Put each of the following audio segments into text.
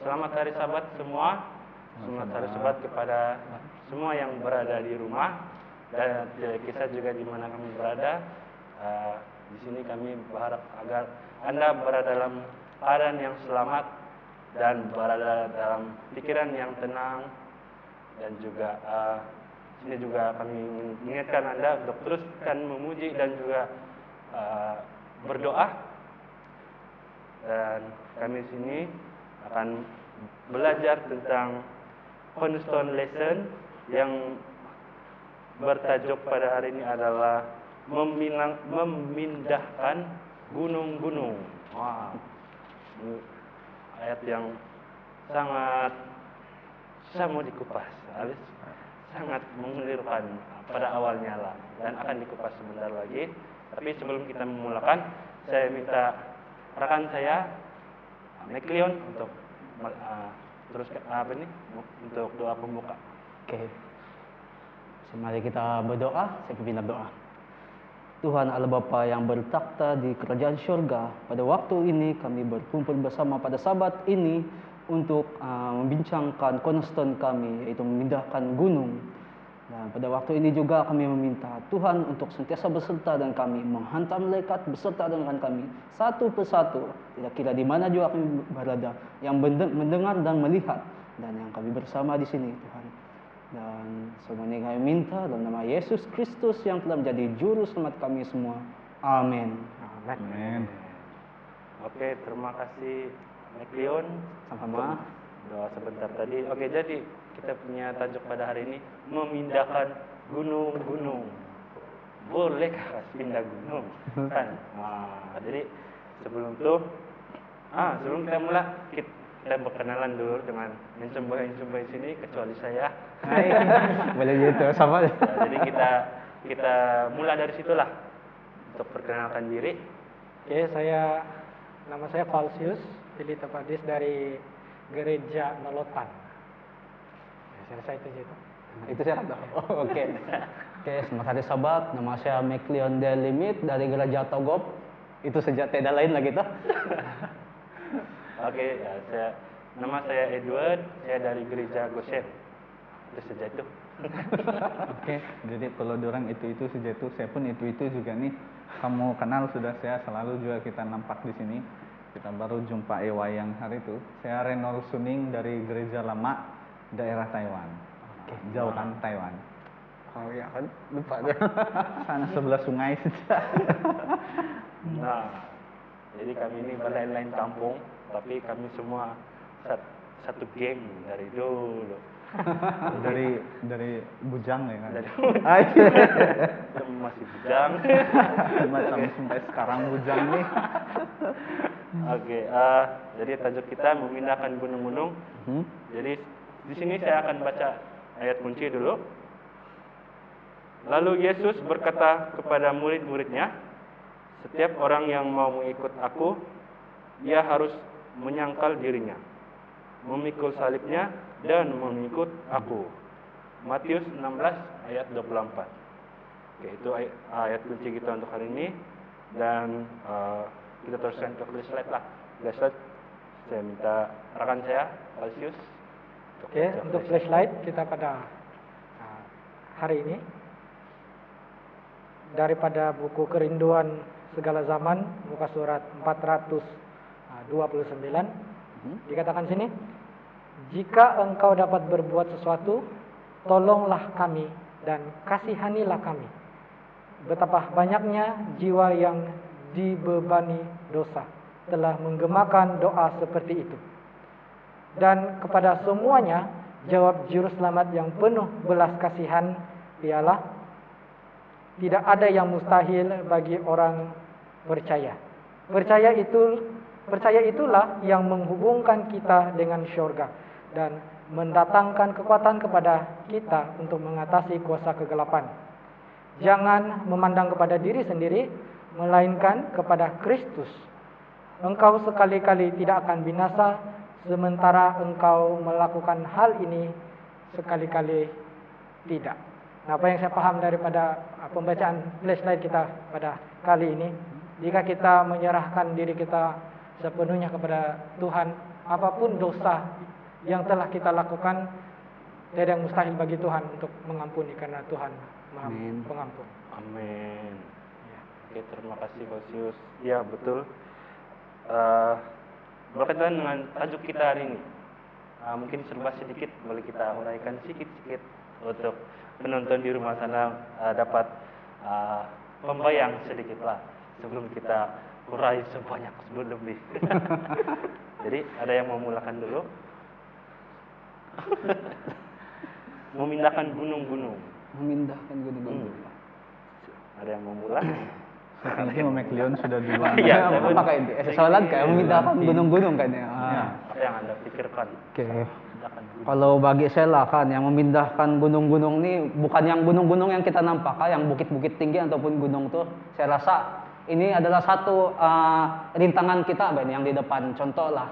Selamat hari Sabat semua. Selamat hari Sabat kepada semua yang berada di rumah dan kisah juga di mana kami berada. Di sini kami berharap agar Anda berada dalam keadaan yang selamat dan berada dalam pikiran yang tenang, dan juga sini juga kami mengingatkan Anda untuk teruskan memuji dan juga berdoa. Dan kami sini akan belajar tentang cornerstone lesson yang bertajuk pada hari ini adalah memindahkan gunung-gunung. Wah, ini ayat yang sangat susah mau dikupas, sangat mengelirukan pada awalnya lah, dan akan dikupas sebentar lagi. Tapi sebelum kita memulakan, saya minta rekan saya McLeon untuk terus untuk doa pembuka. Oke. Mari kita berdoa. Saya pimpin doa. Tuhan Allah Bapa yang bertakhta di kerajaan syurga, pada waktu ini kami berkumpul bersama pada Sabat ini untuk membincangkan cornerstone kami, yaitu memindahkan gunung. Dan pada waktu ini juga kami meminta Tuhan untuk sentiasa beserta dengan kami, menghantam malaikat beserta dengan kami satu persatu, tidak kira di mana juga kami berada, yang mendengar dan melihat, dan yang kami bersama di sini Tuhan. Dan semua ini kami minta dalam nama Yesus Kristus yang telah menjadi juru selamat kami semua. Amin. Amin. Oke, terima kasih McLeon. Sama-sama. Doa sebentar tadi. Oke, jadi kita punya tajuk pada hari ini, memindahkan gunung-gunung. Bolehkah pindah gunung? Kan? Jadi sebelum kita mulai, kita berkenalan dulu dengan yang sembahyang sini, kecuali saya. Boleh gitu, sama. Jadi kita mulai dari situlah untuk perkenalkan diri. Oke, nama saya Falsius Pilih Tapadis dari Gereja Nolotan. Selesai itu. Itu saya kata. Oke. Selamat hari Sabat. Nama saya McLeon Delimit dari Gereja Togop. Itu saja, tidak lain lagi tuh. Oke, nama saya Edward. Saya dari Gereja Goshen. Itu saja itu. Oke, jadi kalau dorang itu saja itu, saya pun itu juga nih. Kamu kenal sudah, saya selalu juga kita nampak di sini. Kita baru jumpa Ewa yang hari itu. Saya Renol Suning dari Gereja Lama, daerah Taiwan. Oke, jauh kan Taiwan. Oh ya kan, lupa deh. Sana sebelah sungai saja. Nah, jadi kami ini berlain-lain kampung, tapi kami semua satu geng dari dulu. dari Bujang ya kan. Dari masih Bujang. Macam sampai sekarang Bujang nih. Oke, jadi tajuk kita memindahkan gunung-gunung. Jadi di sini saya akan baca ayat kunci dulu. Lalu Yesus berkata kepada murid-muridnya, setiap orang yang mau mengikut aku, ia harus menyangkal dirinya, memikul salibnya, dan mengikut aku. Matius 16 ayat 24. Oke, itu ayat kunci kita untuk hari ini. Dan kita teruskan ke slide lah. Slide, saya minta rekan saya, Falsius. Oke, untuk flashlight kita pada hari ini daripada buku Kerinduan Segala Zaman, muka surat 429, dikatakan sini, jika engkau dapat berbuat sesuatu, tolonglah kami dan kasihanilah kami. Betapa banyaknya jiwa yang dibebani dosa telah menggemakan doa seperti itu. Dan kepada semuanya, jawab juru selamat yang penuh belas kasihan ialah, tidak ada yang mustahil bagi orang percaya. Percaya itulah yang menghubungkan kita dengan syurga dan mendatangkan kekuatan kepada kita untuk mengatasi kuasa kegelapan. Jangan memandang kepada diri sendiri, melainkan kepada Kristus. Engkau sekali-kali tidak akan binasa, sementara engkau melakukan hal ini sekali-kali tidak. Nah, apa yang saya paham daripada pembacaan flashlight kita pada kali ini, jika kita menyerahkan diri kita sepenuhnya kepada Tuhan, apapun dosa yang telah kita lakukan, tidak ada yang mustahil bagi Tuhan untuk mengampuni karena Tuhan Maha Amin. Pengampun. Amin. Ya. Oke, terima kasih Kosius. Ya, betul. Berkaitan dengan tajuk kita hari ini, mungkin serba sedikit boleh kita uraikan sedikit-sedikit untuk penonton di rumah sana dapat pembayang sedikit lah sebelum kita urai sebanyak lebih. Jadi ada yang mau mulakan dulu? Memindahkan gunung-gunung. Memindahkan gunung-gunung. Ada yang mau mulai? Sepertinya Memek Leon sudah duluan. Iya, Ya, saya apa kayak soalan kayak memindahkan gunung-gunung kan ya. Ya. Apa yang Anda pikirkan? Oke. Memindahkan gunung. Kalau bagi saya lah kan yang memindahkan gunung-gunung ini bukan yang gunung-gunung yang kita nampak, yang bukit-bukit tinggi ataupun gunung tuh. Saya rasa ini adalah satu rintangan kita Ben yang di depan. Contoh lah,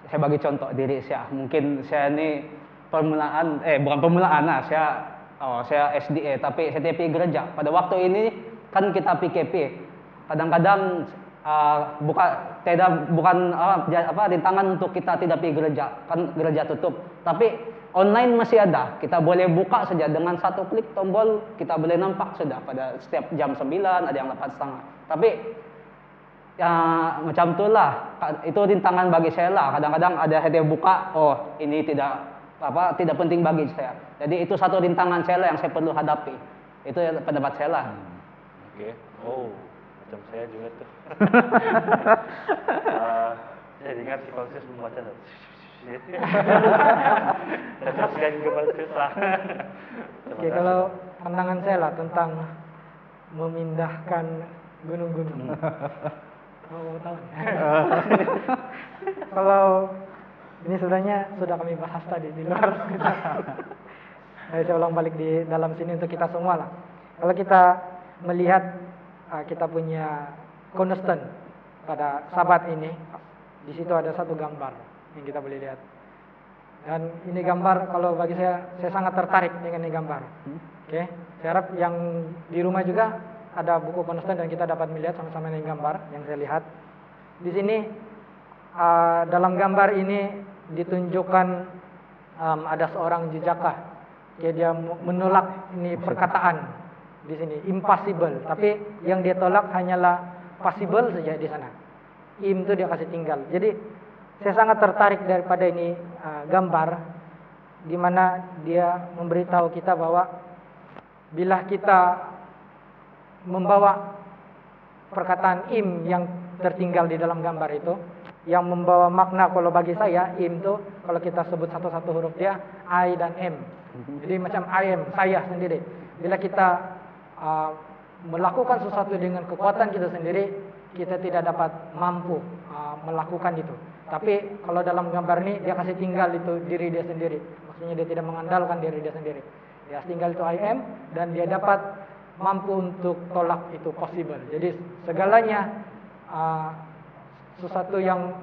saya bagi contoh diri saya. Mungkin saya ini bukan permulaan lah. Saya SDA tapi saya TP gereja. Pada waktu ini kan kita PKP. Kadang-kadang bukan rintangan untuk kita tidak pergi gereja, kan gereja tutup. Tapi online masih ada. Kita boleh buka saja dengan satu klik tombol, kita boleh nampak sudah pada setiap jam 9, ada yang 8:30. Tapi ya macam itulah, itu rintangan bagi saya lah. Kadang-kadang ada saya buka, oh ini tidak penting bagi saya. Jadi itu satu rintangan saya lah yang saya perlu hadapi. Itu pendapat saya lah. Oke. Oh, macam saya juga tuh. Saya ingat si Kosius membaca tuh. Teruskan ke Kosius lah. Oke, kalau pandangan saya lah tentang memindahkan gunung-gunung. Mau tahu? Kalau ini sebenarnya sudah kami bahas tadi di luar. Saya ulang balik di dalam sini untuk kita semua lah. Kalau kita melihat kita punya cornerstone pada Sabat ini, di situ ada satu gambar yang kita boleh lihat. Dan ini gambar, kalau bagi saya sangat tertarik dengan ini gambar. Oke, saya harap yang di rumah juga ada buku cornerstone dan kita dapat melihat sama-sama ini gambar yang saya lihat. Di sini dalam gambar ini ditunjukkan ada seorang jejaka. Dia menolak ini perkataan di sini impossible, tapi yang dia tolak hanyalah possible saja di sana. Im itu dia kasih tinggal. Jadi saya sangat tertarik daripada ini gambar di mana dia memberitahu kita bahwa bila kita membawa perkataan im yang tertinggal di dalam gambar itu, yang membawa makna, kalau bagi saya im itu kalau kita sebut satu-satu huruf dia I dan M. Jadi macam I am, saya sendiri. Bila kita melakukan sesuatu dengan kekuatan kita sendiri, kita tidak dapat mampu melakukan itu. Tapi kalau dalam gambar ini dia kasih tinggal itu diri dia sendiri. Maksudnya dia tidak mengandalkan diri dia sendiri. Dia tinggal itu I am dan dia dapat mampu untuk tolak itu possible. Jadi segalanya sesuatu yang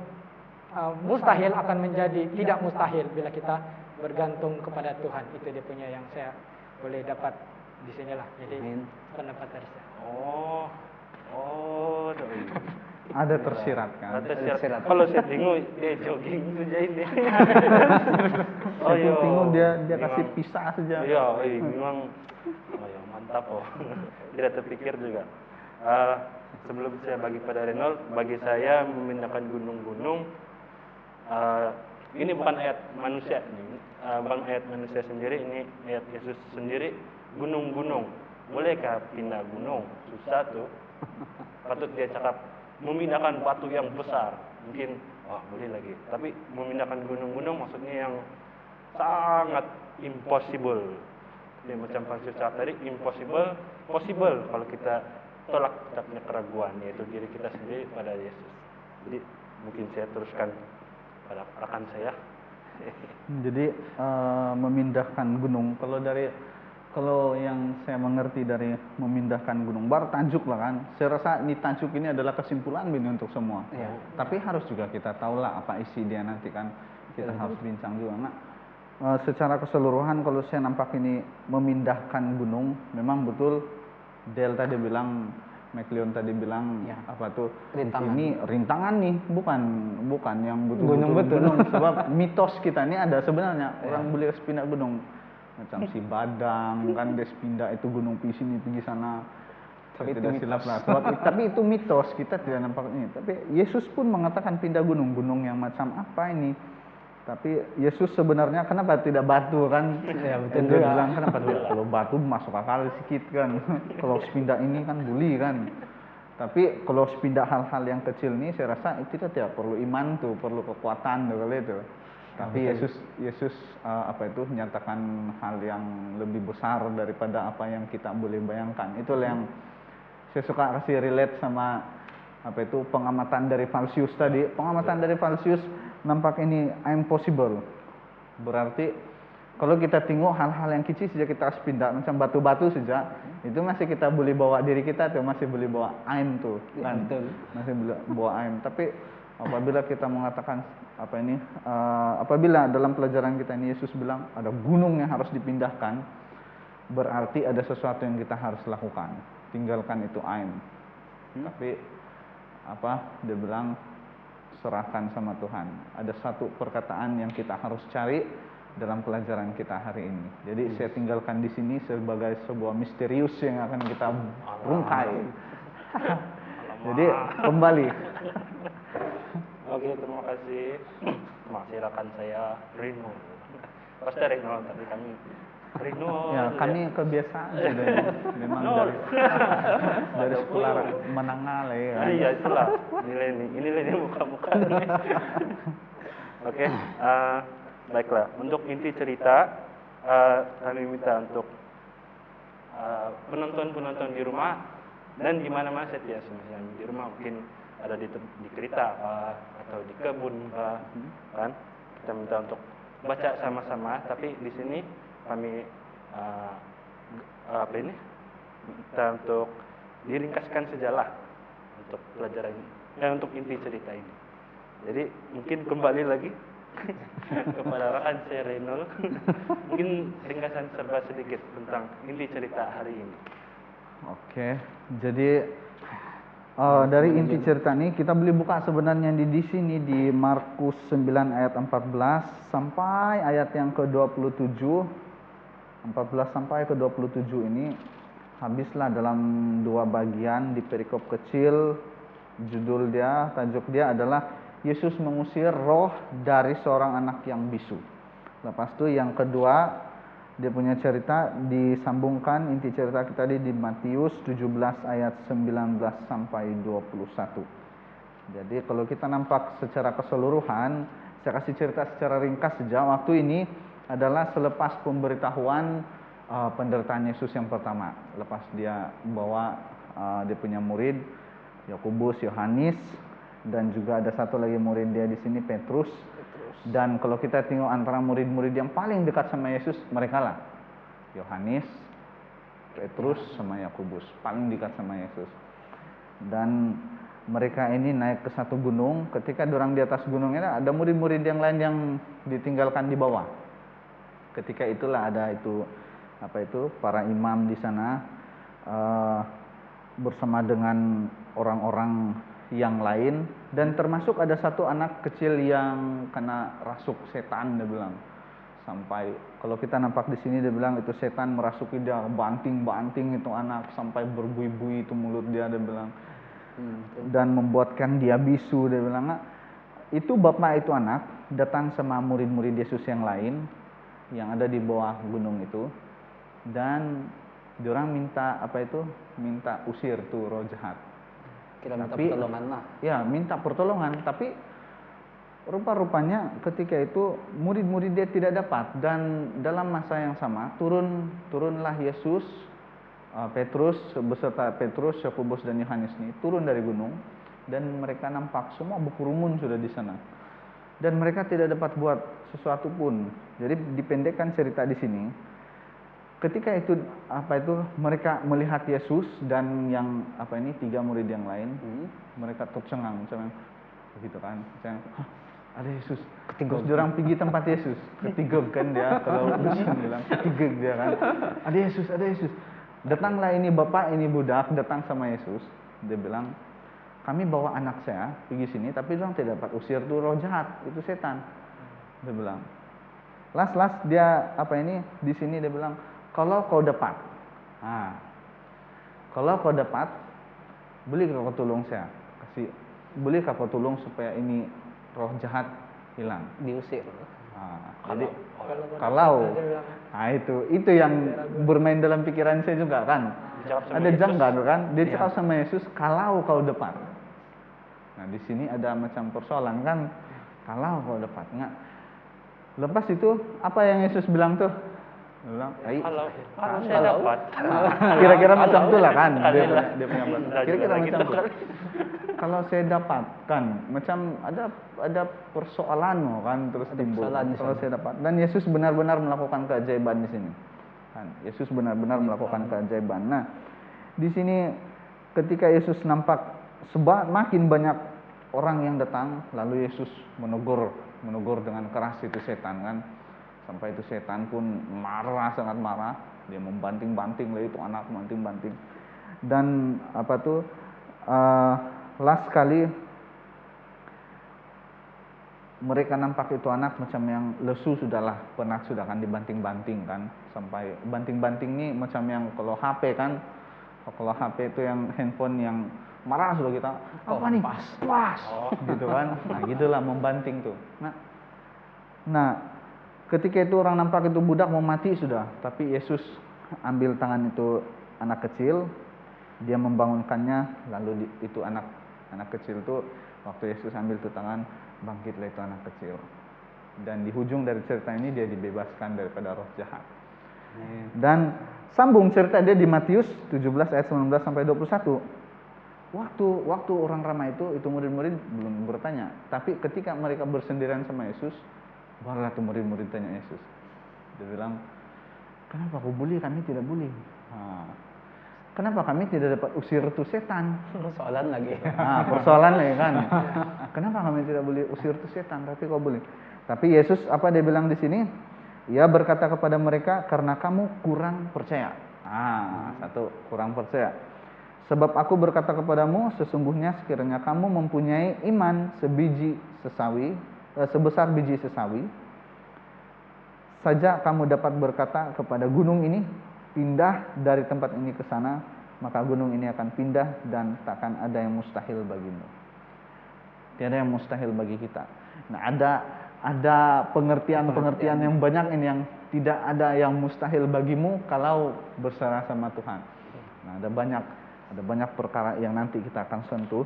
mustahil akan menjadi tidak mustahil bila kita bergantung kepada Tuhan. Itu dia punya yang saya boleh dapat di sinilah. Jadi pendapat dari saya. Doi. Ada tersirat kan? Ada tersirat. Kalau saya bingung dia jogging saja ini. Saya bingung dia kasih pisah saja. Iya, memang mantap Tidak terpikir juga. Sebelum saya bagi pada Renold, bagi saya memindahkan gunung-gunung ini bukan ayat manusia, bukan ayat manusia sendiri, ini ayat Yesus sendiri. Gunung-gunung, bolehkah pindah gunung? Susah tuh. Patut dia cakap memindahkan batu yang besar, mungkin boleh lagi. Tapi memindahkan gunung-gunung maksudnya yang sangat impossible. Dia macam Pak cakap tadi, impossible, possible kalau kita tolak kita punya keraguan, yaitu diri kita sendiri pada Yesus. Jadi mungkin saya teruskan pada rekan saya. Jadi memindahkan gunung, kalau yang saya mengerti dari memindahkan gunung, bar tajuk lah kan. Saya rasa ini tajuk ini adalah kesimpulan ini untuk semua. Ya. Tapi harus juga kita tahu lah apa isi dia nanti kan. Kita harus bincang juga. Secara keseluruhan kalau saya nampak ini memindahkan gunung, memang betul Del tadi bilang McLeon tadi bilang Ya. apa tuh? Rintangan. Ini rintangan nih, bukan yang Gunung betul-betul betul. gunung. Sebab mitos kita ini ada sebenarnya orang boleh pindah gunung macam si Badang kan dia pindah itu gunung pergi sini pergi sana. Tapi itu Tidak mitos. silap lah. Tapi itu mitos kita tidak nampak ini. Tapi Yesus pun mengatakan pindah gunung yang macam apa ini? Tapi Yesus sebenarnya kenapa tidak batu kan? Ya, betul Dia juga. bilang kenapa tidak? Kalau batu masuk akal sedikit kan. Kalau sepindah ini kan bully kan. Tapi kalau sepindah hal-hal yang kecil ini saya rasa itu tidak perlu iman tuh, perlu kekuatan tuh kali itu. Tapi Yesus apa itu menyatakan hal yang lebih besar daripada apa yang kita boleh bayangkan. Itulah yang saya suka kasih relate sama apa itu pengamatan dari Falsius tadi. Pengamatan dari Falsius nampak ini impossible. Berarti kalau kita tengok hal-hal yang kecil saja kita harus pindah macam batu-batu saja, itu masih kita boleh bawa diri kita tuh, masih boleh bawa aim tuh kan. Betul. Masih boleh bawa aim. Tapi apabila kita mengatakan apa ini apabila dalam pelajaran kita ini Yesus bilang ada gunung yang harus dipindahkan, berarti ada sesuatu yang kita harus lakukan. Tinggalkan itu aim. Tapi apa dia bilang serahkan sama Tuhan. Ada satu perkataan yang kita harus cari dalam pelajaran kita hari ini. Jadi saya tinggalkan di sini sebagai sebuah misterius yang akan kita rungkai. Jadi kembali. Oke, terima kasih. Silakan saya Rino. Pasti Rino, tapi kami Rino. Ya, kami kebiasaan sudah memang No. dari sekolah menengah lah ya. Iya, itulah nilai muka-muka. Oke, baiklah. Untuk inti cerita, kami minta untuk penonton-penonton di rumah dan di mana-mana setiap misalnya di rumah mungkin ada di kereta atau di kebun kan, kita minta untuk baca sama-sama. Tapi di sini kami minta untuk diringkaskan sejalah untuk pelajaran ini, untuk inti cerita ini. Jadi mungkin kembali lagi kepada rekan saya Renol, mungkin ringkasan serba sedikit tentang inti cerita hari ini. Oke, jadi dari inti cerita ini kita boleh buka sebenarnya di sini di Markus 9 ayat 14 sampai ayat yang ke-27. 14 sampai ke-27 ini habislah dalam dua bagian di perikop kecil. Tajuk dia adalah Yesus mengusir roh dari seorang anak yang bisu. Lepas itu yang kedua, dia punya cerita disambungkan inti cerita kita di Matius 17 ayat 19 sampai 21. Jadi kalau kita nampak secara keseluruhan, saya kasih cerita secara ringkas saja. Waktu ini adalah selepas pemberitahuan penderitaan Yesus yang pertama. Lepas dia bawa dia punya murid Yakobus, Yohanes, dan juga ada satu lagi murid dia di sini Petrus. Dan kalau kita tengok antara murid-murid yang paling dekat sama Yesus, mereka lah Yohanes, Petrus sama Yakobus, paling dekat sama Yesus. Dan mereka ini naik ke satu gunung. Ketika dorang di atas gunungnya ada murid-murid yang lain yang ditinggalkan di bawah. Ketika itulah ada para imam di sana bersama dengan orang-orang yang lain, dan termasuk ada satu anak kecil yang kena rasuk setan, dia bilang. Sampai kalau kita nampak di sini dia bilang itu setan merasuki dia, banting-banting itu anak sampai berbui-bui itu mulut dia bilang. Dan membuatkan dia bisu, dia bilang. Itu bapak itu anak datang sama murid-murid Yesus yang lain yang ada di bawah gunung itu, dan diorang minta minta usir tuh roh jahat. Kita minta pertolongan lah. Ya, minta pertolongan, tapi rupa-rupanya ketika itu murid-murid dia tidak dapat, dan dalam masa yang sama turunlah Yesus, Petrus beserta Petrus, Yakobus dan Yohanes ini turun dari gunung, dan mereka nampak semua berkerumun sudah di sana. Dan mereka tidak dapat buat sesuatu pun. Jadi dipendekkan cerita di sini. Ketika itu mereka melihat Yesus dan yang tiga murid yang lain, mereka tercengang macam begitu kan. Ada Yesus. Terus orang pergi tempat Yesus. Ketiguk kan dia, kalau Muslim bilang ketiguk dia kan. Ada Yesus. Datanglah ini bapak, ini budak datang sama Yesus. Dia bilang, kami bawa anak saya pergi sini, tapi orang tidak dapat usir tuh roh jahat, itu setan. Dia bilang, las dia di sini dia bilang, kalau kau dapat, kalau kau dapat, boleh kau tolong saya, boleh kau tolong supaya ini roh jahat hilang, Diusir. Jadi kalau itu yang bermain dalam pikiran saya juga kan. Ada janggal kan, dia cakap sama Yesus, kalau kau dapat. Nah di sini ada macam persoalan kan, kalau kau dapat. Nggak. Lepas itu apa yang Yesus bilang tuh? Dia bilang, Kalau saya dapat. Kira-kira macam itulah kan dia punya kira-kira macam itu. Kalau saya dapat kan, macam ada persoalan kan terus timbul. Kalau saya dapat, dan Yesus benar-benar melakukan keajaiban di sini. Kan, Yesus benar-benar melakukan keajaiban. Nah, di sini ketika Yesus nampak makin banyak orang yang datang, lalu Yesus menegur dengan keras itu setan kan. Sampai itu setan pun marah, sangat marah. Dia membanting-banting lah itu anak, banting-banting. Dan last kali mereka nampak itu anak macam yang lesu sudahlah, penat sudah kan, dibanting-banting kan. Sampai banting-banting ini macam yang kalau HP kan, kalau HP itu yang handphone yang marah sudah kita, apa nih? Pas. Gitu kan. Nah, gitulah membanting tuh. Nah, ketika itu orang nampak itu budak mau mati sudah, tapi Yesus ambil tangan itu anak kecil, dia membangunkannya, lalu itu anak kecil tuh waktu Yesus ambil tuh tangan, bangkitlah itu anak kecil. Dan di ujung dari cerita ini dia dibebaskan daripada roh jahat. Dan sambung cerita dia di Matius 17 ayat 19 sampai 21. Waktu orang ramai itu murid-murid belum bertanya, tapi ketika mereka bersendirian sama Yesus, barulah tuh murid-murid tanya Yesus. Dia bilang, kenapa kau boleh, kami tidak boleh? Kenapa kami tidak dapat usir itu setan? Persoalan lagi. Persoalan lagi kan. Kenapa kami tidak boleh usir itu setan, tapi kau boleh? Tapi Yesus apa dia bilang di sini? Ia berkata kepada mereka, karena kamu kurang percaya. Satu, kurang percaya. Sebab aku berkata kepadamu, sesungguhnya sekiranya kamu mempunyai iman sebesar biji sesawi, saja kamu dapat berkata kepada gunung ini, pindah dari tempat ini ke sana, maka gunung ini akan pindah dan takkan ada yang mustahil bagimu. Tiada yang mustahil bagi kita. Nah, ada pengertian yang banyak ini, yang tidak ada yang mustahil bagimu kalau berserah sama Tuhan. Nah, ada banyak perkara yang nanti kita akan sentuh.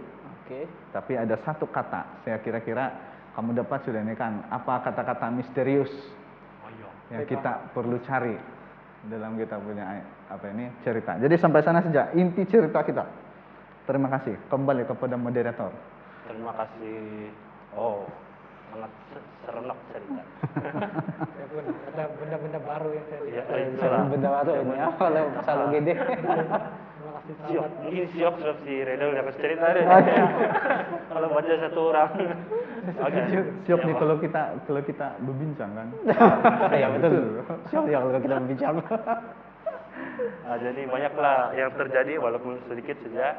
Tapi ada satu kata, saya kira-kira kamu dapat sudah ini kan, apa kata-kata misterius yang kita perlu cari dalam kita punya cerita. Jadi sampai sana saja inti cerita kita. Terima kasih. Kembali kepada moderator. Terima kasih. Sangat serenok cerita. Ada benda-benda baru yang saya lihat. Benda baru ini ya, kalau selalu gede. Terima kasih sahabat. Mungkin siok si Redel dapat cerita deh. Kalau baca satu orang. Siok nih kalau kita berbincang kan. Ya betul. Siok ya kalau kita berbincang. Jadi banyaklah yang terjadi, walaupun sedikit saja.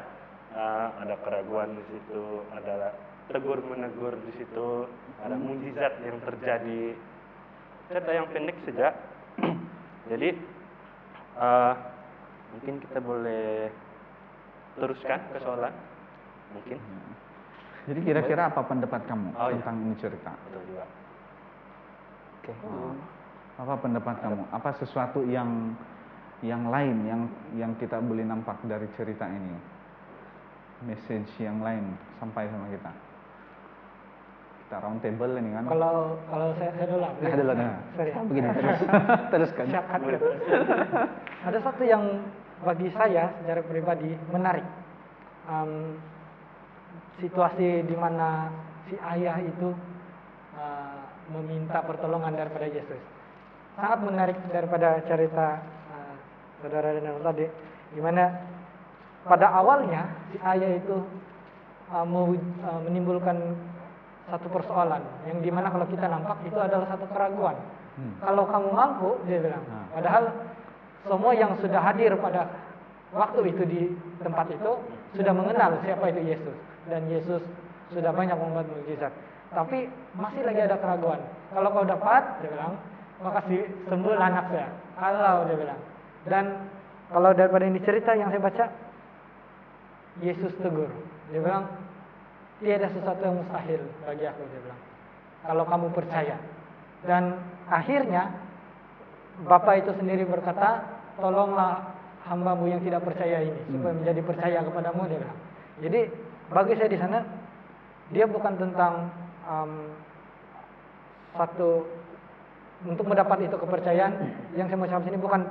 Ada keraguan di situ, ada tegur menegur di situ, ada mujizat yang terjadi. Cerita yang pendek saja. Jadi mungkin kita boleh teruskan ke soalan, mungkin. Jadi kira-kira apa pendapat kamu tentang ini cerita? Betul juga. Apa pendapat kamu? Apa sesuatu yang lain yang kita boleh nampak dari cerita ini? Message yang lain sampai sama kita. Kita round table ini kan. Kalau saya dulu lah. Sorry. Begini teruskan. Ada satu yang bagi saya secara pribadi menarik. Situasi di mana si ayah itu meminta pertolongan daripada Yesus. Sangat menarik daripada cerita saudara Daniel tadi, di mana pada awalnya si ayah itu menimbulkan satu persoalan yang dimana kalau kita nampak itu adalah satu keraguan. Kalau kamu mampu, dia bilang. Padahal semua yang sudah hadir pada waktu itu di tempat itu sudah mengenal siapa itu Yesus, dan Yesus sudah banyak membuat mukjizat. Tapi masih lagi ada keraguan. Kalau kau dapat, dia bilang, maka sembuhlah anak saya. Kalau dia bilang. Dan kalau daripada ini cerita yang saya baca, Yesus tegur. Dia bilang, tiada sesuatu yang mustahil bagi aku, dia bilang. Kalau kamu percaya. Dan akhirnya Bapak itu sendiri berkata, tolonglah hambamu yang tidak percaya ini supaya menjadi percaya kepadamu, dia bilang. Jadi bagi saya di sana, dia bukan tentang satu untuk mendapat itu kepercayaan. Yang saya mau sampaikan sini bukan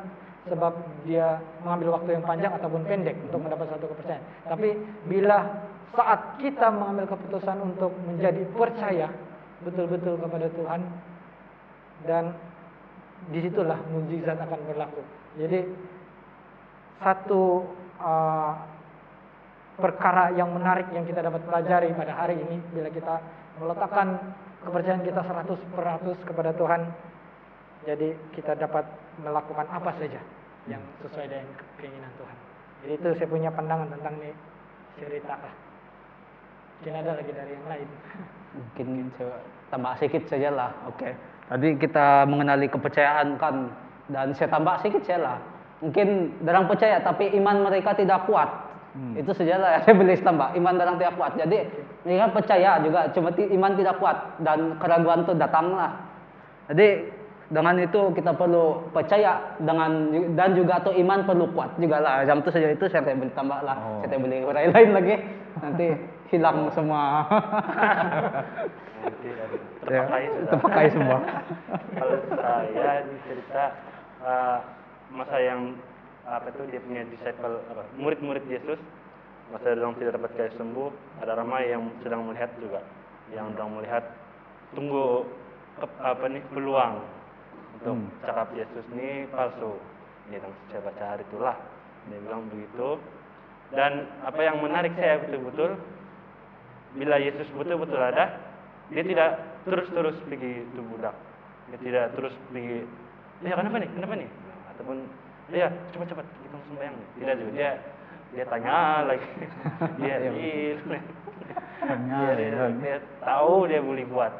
sebab dia mengambil waktu yang panjang ataupun pendek untuk mendapat satu kepercayaan. Tapi bila saat kita mengambil keputusan untuk menjadi percaya betul-betul kepada Tuhan, dan disitulah mukjizat akan berlaku. Jadi satu perkara yang menarik yang kita dapat pelajari pada hari ini, bila kita meletakkan kepercayaan kita 100% kepada Tuhan, jadi kita dapat melakukan apa saja yang sesuai dengan keinginan Tuhan. Jadi itu saya punya pandangan tentang ini cerita lah. Mungkin ada lagi dari yang lain. Mungkin saya tambah sedikit saja lah. Oke. Tadi kita mengenali kepercayaan kan, dan saya tambah sedikit saja lah. Mungkin orang percaya tapi iman mereka tidak kuat. Itu sajalah yang saya boleh tambah. Iman orang tidak kuat. Jadi mereka percaya juga, cuma iman tidak kuat dan keraguan itu datanglah. Jadi dengan itu kita perlu percaya dan juga tuh iman perlu kuat juga lah. Jam itu saja, itu saya boleh tambah lah. Saya boleh urai lain lagi. Nanti hilang semua. Terpakai semua. Kalau saya cerita masa yang dia punya disciple, murid-murid Yesus, masa orang tidak dapat kayak sembuh, ada ramai yang sedang melihat juga, yang sedang melihat tunggu peluang untuk cakap Yesus ini palsu. Yang saya baca hari itulah dia bilang begitu. Dan apa yang menarik saya betul-betul, bila Yesus betul-betul ada, dia tidak terus-terus pergi itu budak, dia tidak terus pergi, ya kenapa nih, ataupun ya cepat-cepat kita sembahyang. Tidak juga, dia tanya lagi, dia tahu dia boleh buat.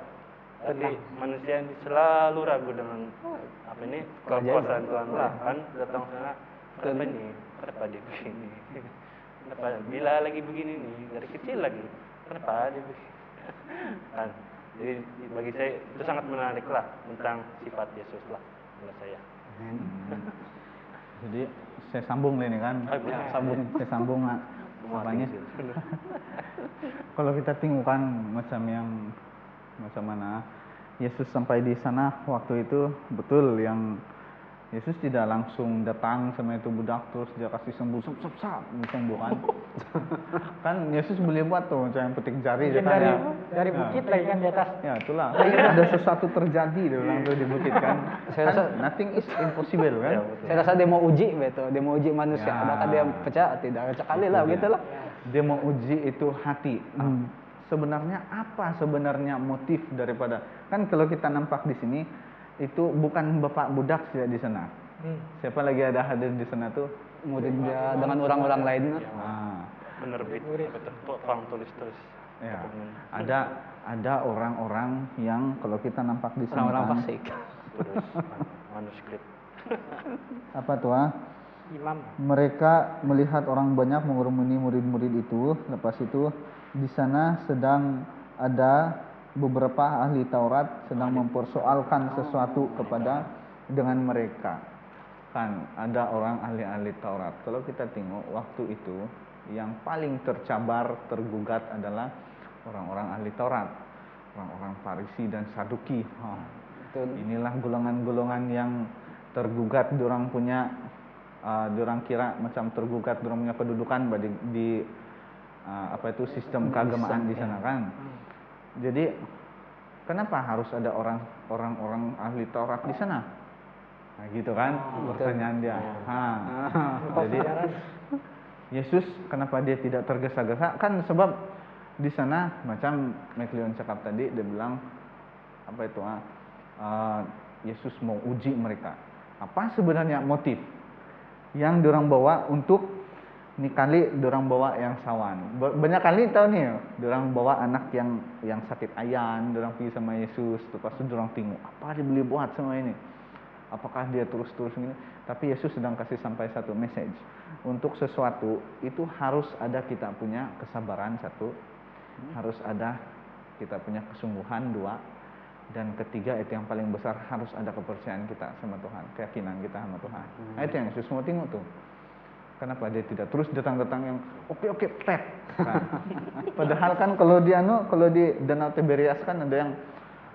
Tapi manusia ini selalu ragu dengan kekuasaan Tuhan lah kan, datang sana, kenapa dia begini, kenapa bila lagi begini nih dari kecil lagi, kenapa dia begini kan. Jadi bagi saya itu sangat menarik lah tentang sifat Yesus lah menurut saya. Jadi saya sambung ini kan, saya sambung apanya. Kalau kita tengok kan macam mana Yesus sampai di sana waktu itu, betul yang Yesus tidak langsung datang sama itu budak terus dia kasih sembuh, sembuh kan. Kan Yesus boleh buat tuh macam petik jari dari bukit lagi kan di atas. Ya itulah. Ada sesuatu terjadi dia bilang tuh di bukit kan. Saya rasa nothing is impossible kan. Saya rasa dia mau uji betul, dia mau uji manusia. Adakah dia percaya? Tidak, sekali lah begitulah. Dia mau uji itu hati. Sebenarnya apa sebenarnya motif daripada, kan kalau kita nampak di sini itu bukan bapak budak saja di sana. Siapa lagi ada hadir di sana tuh? Muridnya dengan orang-orang lain. Penerbit, tukang tulis-tulis. Ya. Ada orang-orang yang kalau kita nampak di sini orang-orang fasik. Tulis manuskrip. Apa tuh? Imam. Mereka melihat orang banyak mengerumuni murid-murid itu. Lepas itu di sana sedang ada beberapa ahli Taurat sedang mempersoalkan sesuatu dengan mereka. Kan ada orang ahli-ahli Taurat. Kalau kita tengok waktu itu yang paling tercabar, tergugat adalah orang-orang ahli Taurat, orang-orang Farisi dan Saduki. Inilah golongan-golongan yang tergugat, dorang kira macam tergugat, dorang punya kedudukan di sistem keagamaan di sana kan. Jadi kenapa harus ada orang-orang ahli Taurat di sana? Nah, gitu kan pertanyaan dia. Jadi Yesus kenapa dia tidak tergesa-gesa? Kan sebab di sana macam Meklion cakap tadi, dia bilang Yesus mau uji mereka. Apa sebenarnya motif yang diorang bawa untuk Ini kali dorang bawa yang sawan. Banyak kali tahu nih, dorang bawa anak yang sakit ayan, dorang pergi sama Yesus, lepas itu dorang tengok apa dia boleh buat sama ini. Apakah dia terus-terus gini? Tapi Yesus sedang kasih sampai satu message. Untuk sesuatu itu harus ada kita punya kesabaran satu, harus ada kita punya kesungguhan dua, dan ketiga itu yang paling besar harus ada kepercayaan kita sama Tuhan, keyakinan kita sama Tuhan. Nah, itu yang Yesus mau tengok tuh. Kenapa dia tidak terus datang-datang yang oke pet kan? Padahal kan kalau di Danau Tiberias kan ada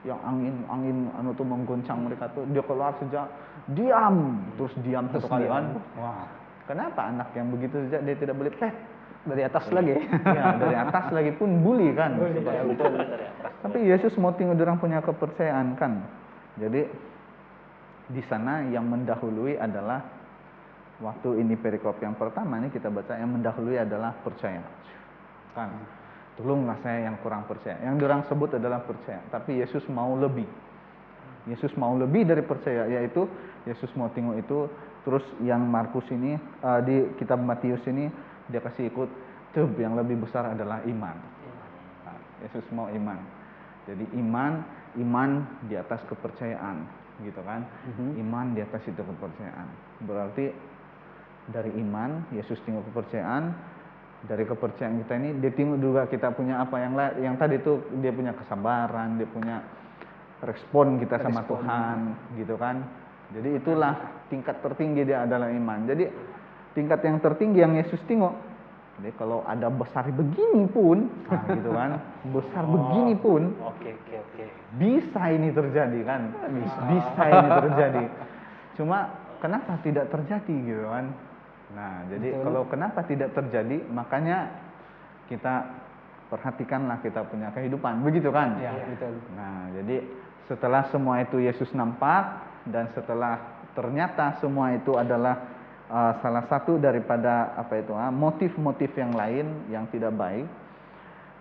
yang angin tuh menggoncang mereka tuh, dia keluar saja diam satu kali kan. Wah, kenapa anak yang begitu saja dia tidak boleh pet? Dari atas lagi. Ya, dari atas lagi pun bully kan. Ya, betul. Tapi Yesus mau tengok orang punya kepercayaan kan. Jadi di sana yang mendahului adalah waktu ini perikop yang pertama ini kita baca, yang mendahului adalah percaya. Kan. Tolonglah saya yang kurang percaya. Yang orang sebut adalah percaya, tapi Yesus mau lebih. Yesus mau lebih dari percaya, yaitu Yesus mau tengok itu. Terus yang Markus ini di kitab Matius ini dia kasih ikut yang lebih besar adalah iman. Nah, Yesus mau iman. Jadi iman di atas kepercayaan, gitu kan? Iman di atas itu kepercayaan. Berarti dari iman Yesus tengok kepercayaan, dari kepercayaan kita ini dia tengok juga kita punya apa yang tadi itu, dia punya kesabaran, dia punya respon kita sama Tuhan, gitu kan? Jadi itulah tingkat tertinggi dia adalah iman. Jadi tingkat yang tertinggi yang Yesus tengok. Jadi kalau ada besar begini pun, nah gitu kan, besar begini pun, Oke. bisa ini terjadi kan? Bisa ini terjadi. Cuma kenapa tidak terjadi gitu kan? Nah, jadi kalau kenapa tidak terjadi, makanya kita perhatikanlah kita punya kehidupan, begitu kan? Ya, betul. Nah, jadi setelah semua itu Yesus nampak, dan setelah ternyata semua itu adalah salah satu daripada motif-motif yang lain yang tidak baik,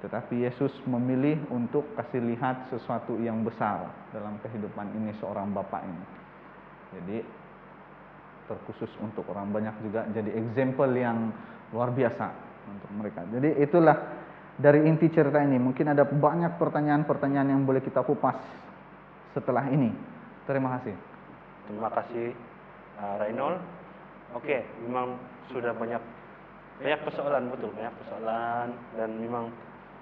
tetapi Yesus memilih untuk kasih lihat sesuatu yang besar dalam kehidupan ini seorang bapak ini. Jadi terkhusus untuk orang banyak juga, jadi example yang luar biasa untuk mereka. Jadi itulah dari inti cerita ini. Mungkin ada banyak pertanyaan-pertanyaan yang boleh kita kupas setelah ini. Terima kasih. Terima kasih Reynold. Oke, memang sudah banyak persoalan, betul, banyak persoalan, dan memang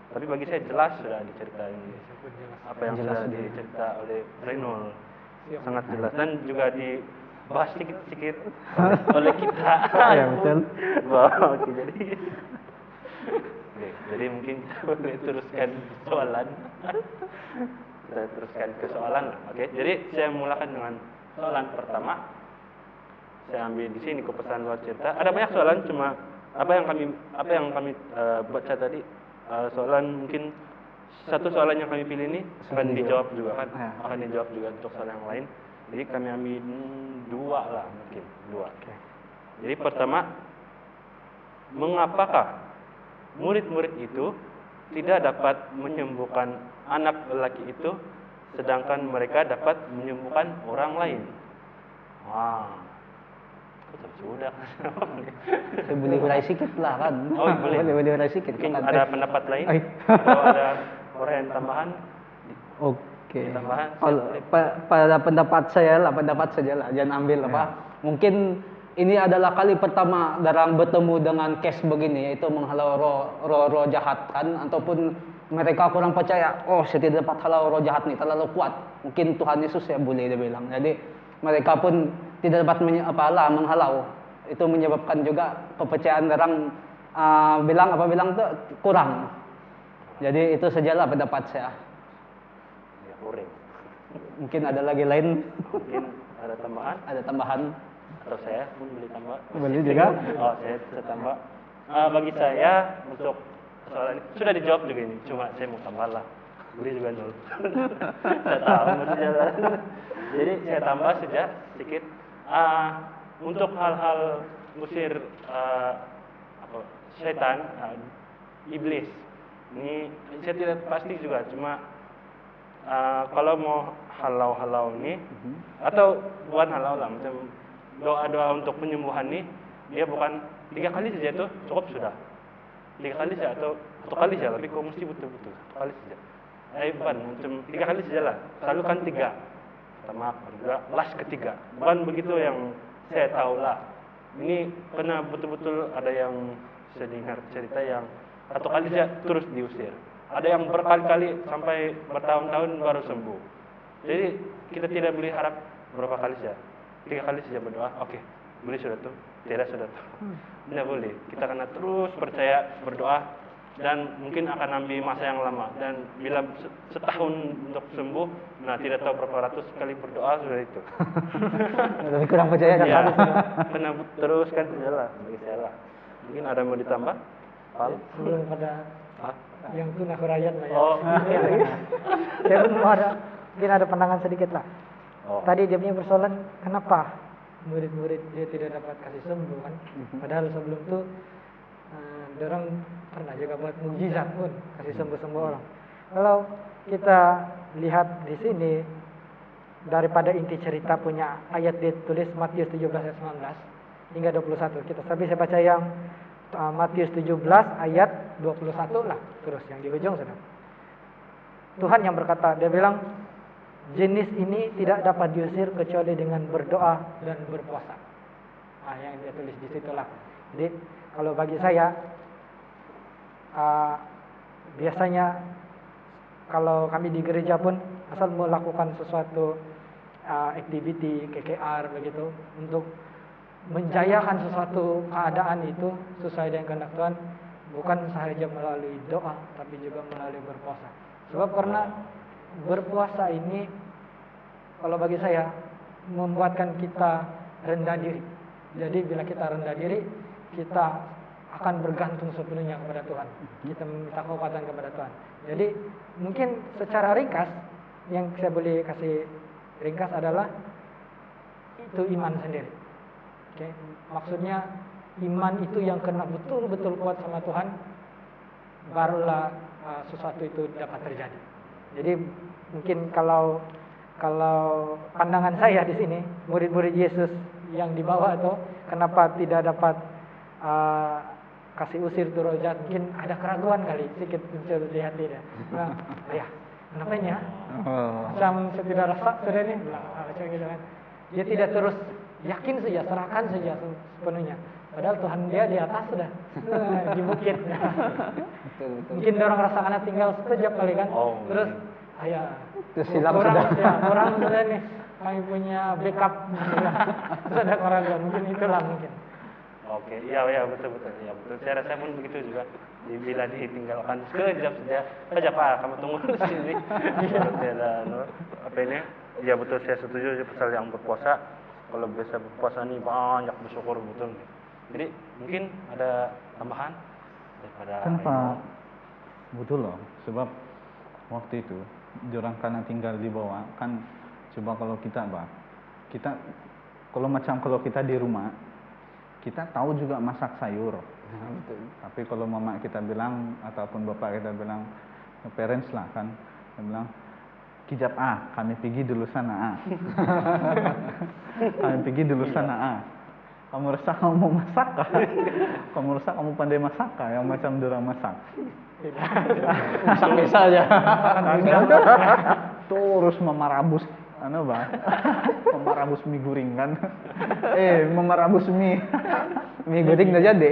tapi bagi saya jelas sudah diceritain apa yang sudah dicerita oleh Reynold, sangat jelas, dan juga dibahas sedikit oleh kita. Ya, betul. Oke, jadi mungkin kita boleh teruskan soalan. Kita teruskan ke soalan. Oke, jadi saya mulakan dengan soalan pertama. Saya ambil di sini kupasan luar cerita. Ada banyak soalan, cuma apa yang kami baca tadi, soalan mungkin satu soalan yang kami pilih ini akan dijawab juga kan, akan dijawab juga untuk soalan yang lain. Jadi kami ambil dua lah, mungkin dua. Jadi pertama, mengapakah murid-murid itu tidak dapat menyembuhkan anak lelaki itu, sedangkan mereka dapat menyembuhkan orang lain? Wah, sudah. Saya boleh hurai sikit lah kan. Oh, boleh hurai sikit. Mungkin ada pendapat lain? Kalau ada orang yang tambahan? Oke. Tambahan? Pada pendapat saya lah, jangan ambil apa. Mungkin ini adalah kali pertama darang bertemu dengan case begini, yaitu menghalau roh jahat kan, ataupun mereka kurang percaya, saya tidak dapat halau roh jahat nih, terlalu kuat. Mungkin Tuhan Yesus ya boleh dia bilang. Jadi mereka pun tidak dapat menghalau. Itu menyebabkan juga kepercayaan darang bilang tuh kurang. Jadi itu sajalah pendapat saya. Ya, kurang. Mungkin ada lagi lain. Mungkin ada tambahan? Ada tambahan. Atau saya pun boleh tambah? Boleh juga. Saya tambah. Bagi saya untuk soalan ini sudah dijawab juga ini, cuma saya mau tambah lah. Boleh juga dulu. Saya tahu maksudnya. Jadi saya tambah saja sedikit. Untuk hal-hal musir setan, iblis. Ini saya tidak pasti juga, cuma kalau mau halau-halau ini atau bukan halau lah, macam doa-doa untuk penyembuhan ini, dia bukan 3 kali saja itu cukup sudah. 3 kali saja atau 1 kali saja, tapi kau mesti betul-betul 1 kali saja. Bukan, macam 3 kali saja lah. Selalu kan 3. Pertama, kedua, last ketiga. Bukan begitu yang saya tahu lah. Ini pernah betul-betul ada yang saya dengar cerita yang 1 kali saja terus diusir. Ada yang berkali-kali sampai bertahun-tahun baru sembuh. Jadi kita tidak boleh harap berapa kali saja. 3 kali saja berdoa, oke, boleh sudah tuh, tidak sudah tuh. Tidak boleh. Kita kena terus percaya berdoa dan mungkin akan ambil masa yang lama. Dan bila setahun untuk sembuh, nah tidak tahu berapa ratus kali berdoa sudah itu. Lebih kurang percaya kan? Ya, kena teruskan saja lah, bagi saya lah. Mungkin ada yang mau ditambah? Pak? Sebelum pada Hah? yang tunah hurayat lah ya. Oh. Saya pun mau ada, mungkin ada pandangan sedikit lah. Oh. Tadi dia punya persoalan, kenapa murid-murid dia tidak dapat kasih sembuh kan? Padahal sebelum itu orang pernah juga buat mukjizat pun kasih sembuh-sembuh orang. Kalau kita lihat di sini daripada inti cerita punya ayat ditulis Matius 17 ayat 19 hingga 21. Tapi saya baca yang Matius 17 ayat 21 lah, terus yang di ujung sudah. Tuhan yang berkata, dia bilang jenis ini tidak dapat diusir kecuali dengan berdoa dan berpuasa. Yang dia tulis di situlah. Jadi kalau bagi saya biasanya kalau kami di gereja pun asal melakukan sesuatu activity KKR begitu untuk menjayakan sesuatu keadaan itu sesuai dengan kehendak Tuhan, bukan sahaja melalui doa tapi juga melalui berpuasa. Sebab karena berpuasa ini kalau bagi saya membuatkan kita rendah diri. Jadi bila kita rendah diri, kita akan bergantung sepenuhnya kepada Tuhan. Kita meminta kekuatan kepada Tuhan. Jadi mungkin secara ringkas yang saya boleh kasih ringkas adalah itu iman sendiri. Oke, maksudnya iman itu yang kena betul-betul kuat sama Tuhan, barulah sesuatu itu dapat terjadi. Jadi mungkin kalau pandangan saya di sini, murid-murid Yesus yang dibawa itu kenapa tidak dapat kasih usir tuh roh jahat, mungkin ada keraguan kali sedikit muncul di hati dia. Nah, ya, kenapa ya? Macam saya tidak rasa sudah ini, macam gitu kan. Dia tidak terus yakin saja, serahkan saja sepenuhnya. Padahal Tuhan dia di atas sudah, di bukit. Mungkin orang rasa anak tinggal sekejap kali kan. Terus, ya, silam sudah. Ya, orang sudah nih, kami punya backup. Terus ada keraguan, mungkin itulah mungkin. Oke, iya betul. Ya betul. Saya rasa pun begitu juga. Bila ditinggalkan sekejap saja Pak, kamu tunggu di sini. Apa ini? Ya betul, saya setuju pasal yang berpuasa. Kalau bisa berpuasa nih banyak bersyukur betul. Jadi mungkin ada tambahan daripada Kenapa? Betul loh, sebab waktu itu diorang karena tinggal di bawah kan. Coba kalau kita kalau kita di rumah, kita tahu juga masak sayur. Betul. Tapi kalau mama kita bilang ataupun bapak kita bilang, parents lah kan, dia bilang, kijap kami pergi dulu sana kami pergi dulu sana Kamu rasa kamu mau masak kah? Kamu rasa kamu pandai masak kah? Yang macam dorang masak. Masak biasa aja. Terus memarabus memarabus mie goreng kan. Memarabus mie goreng dah jadi.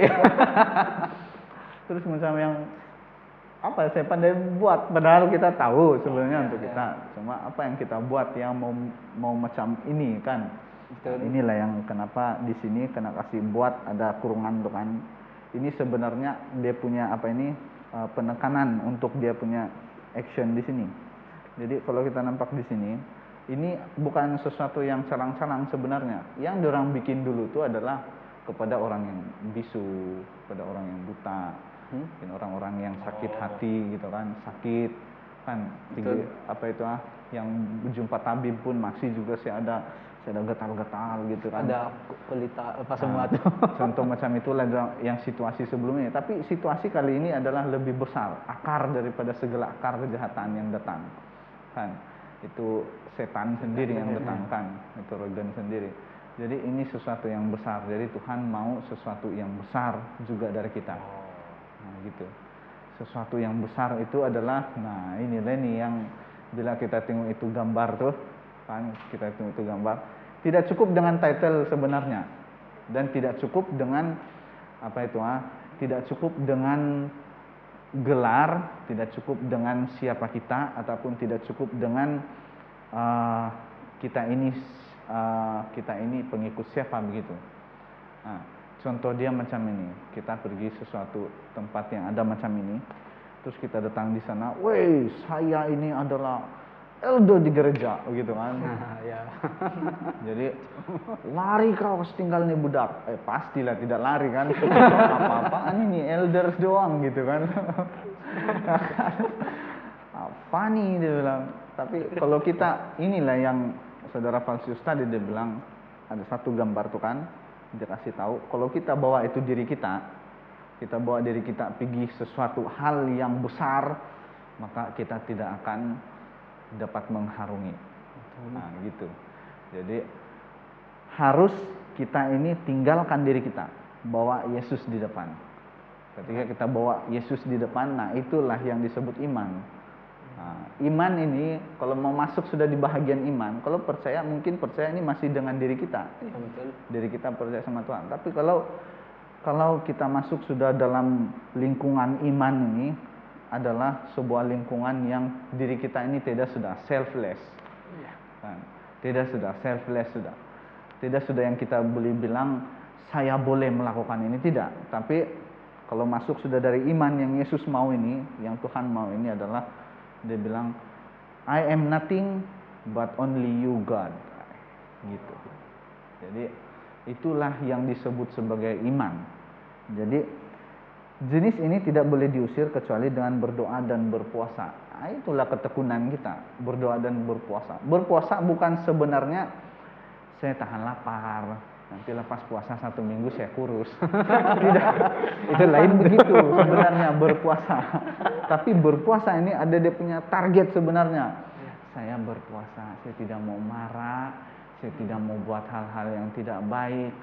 Terus macam yang apa saya pandai buat, padahal kita tahu sebenarnya untuk kita. Cuma apa yang kita buat yang mau macam ini kan. Betul. Inilah yang kenapa di sini kena kasih buat ada kurungan tuh kan. Ini sebenarnya dia punya penekanan untuk dia punya action di sini. Jadi kalau kita nampak di sini, ini bukan sesuatu yang calang-calang sebenarnya. Yang diorang bikin dulu itu adalah kepada orang yang bisu, kepada orang yang buta, mungkin orang-orang yang sakit hati gitu kan, sakit kan, yang berjumpa tabib pun masih juga saya ada gatal-gatal gitu kan. Ada pelita apa semua tuh. Contoh macam itulah yang situasi sebelumnya. Tapi situasi kali ini adalah lebih besar, akar daripada segala akar kejahatan yang datang. Kan, itu setan sendiri yang datang kan, itu rogan sendiri. Jadi ini sesuatu yang besar. Jadi Tuhan mau sesuatu yang besar juga dari kita. Nah, gitu. Sesuatu yang besar itu adalah, nah inilah nih yang bila kita tengok itu gambar tuh, kan kita tengok itu gambar, tidak cukup dengan title sebenarnya, dan tidak cukup dengan tidak cukup dengan gelar, tidak cukup dengan siapa kita, ataupun tidak cukup dengan kita ini pengikut siapa begitu. Nah, contoh dia macam ini, kita pergi sesuatu tempat yang ada macam ini, terus kita datang di sana, weh saya ini adalah elder di gereja, begitu kan? Ya. Jadi lari kau tinggal nih budak, pastilah tidak lari kan? Apa-apaan ini elder doang gitu kan? Apa nih dia bilang. Tapi kalau kita, inilah yang Saudara Falsius tadi dia bilang, ada satu gambar tuh kan, dia kasih tahu kalau kita bawa itu diri kita bawa diri kita pergi sesuatu hal yang besar, maka kita tidak akan dapat mengharungi. Nah gitu. Jadi harus kita ini tinggalkan diri kita, bawa Yesus di depan. Ketika kita bawa Yesus di depan, nah itulah yang disebut iman. Nah, iman ini kalau mau masuk sudah di bahagian iman. Kalau percaya, mungkin percaya ini masih dengan diri kita. Diri kita percaya sama Tuhan. Tapi kalau kita masuk sudah dalam lingkungan iman ini, adalah sebuah lingkungan yang diri kita ini tidak sudah selfless. Tidak sudah selfless sudah. Tidak sudah yang kita boleh bilang saya boleh melakukan ini, tidak. Tapi kalau masuk sudah dari iman yang Yesus mau ini, yang Tuhan mau ini adalah dia bilang, I am nothing but only you God. Gitu. Jadi itulah yang disebut sebagai iman. Jadi jenis ini tidak boleh diusir kecuali dengan berdoa dan berpuasa. Nah, itulah ketekunan kita, berdoa dan berpuasa. Berpuasa bukan sebenarnya saya tahan lapar, nanti lepas puasa 1 minggu saya kurus. Tidak, itu lain begitu sebenarnya berpuasa. Tapi berpuasa ini ada dia punya target sebenarnya. Saya berpuasa, saya tidak mau marah, saya tidak mau buat hal-hal yang tidak baik,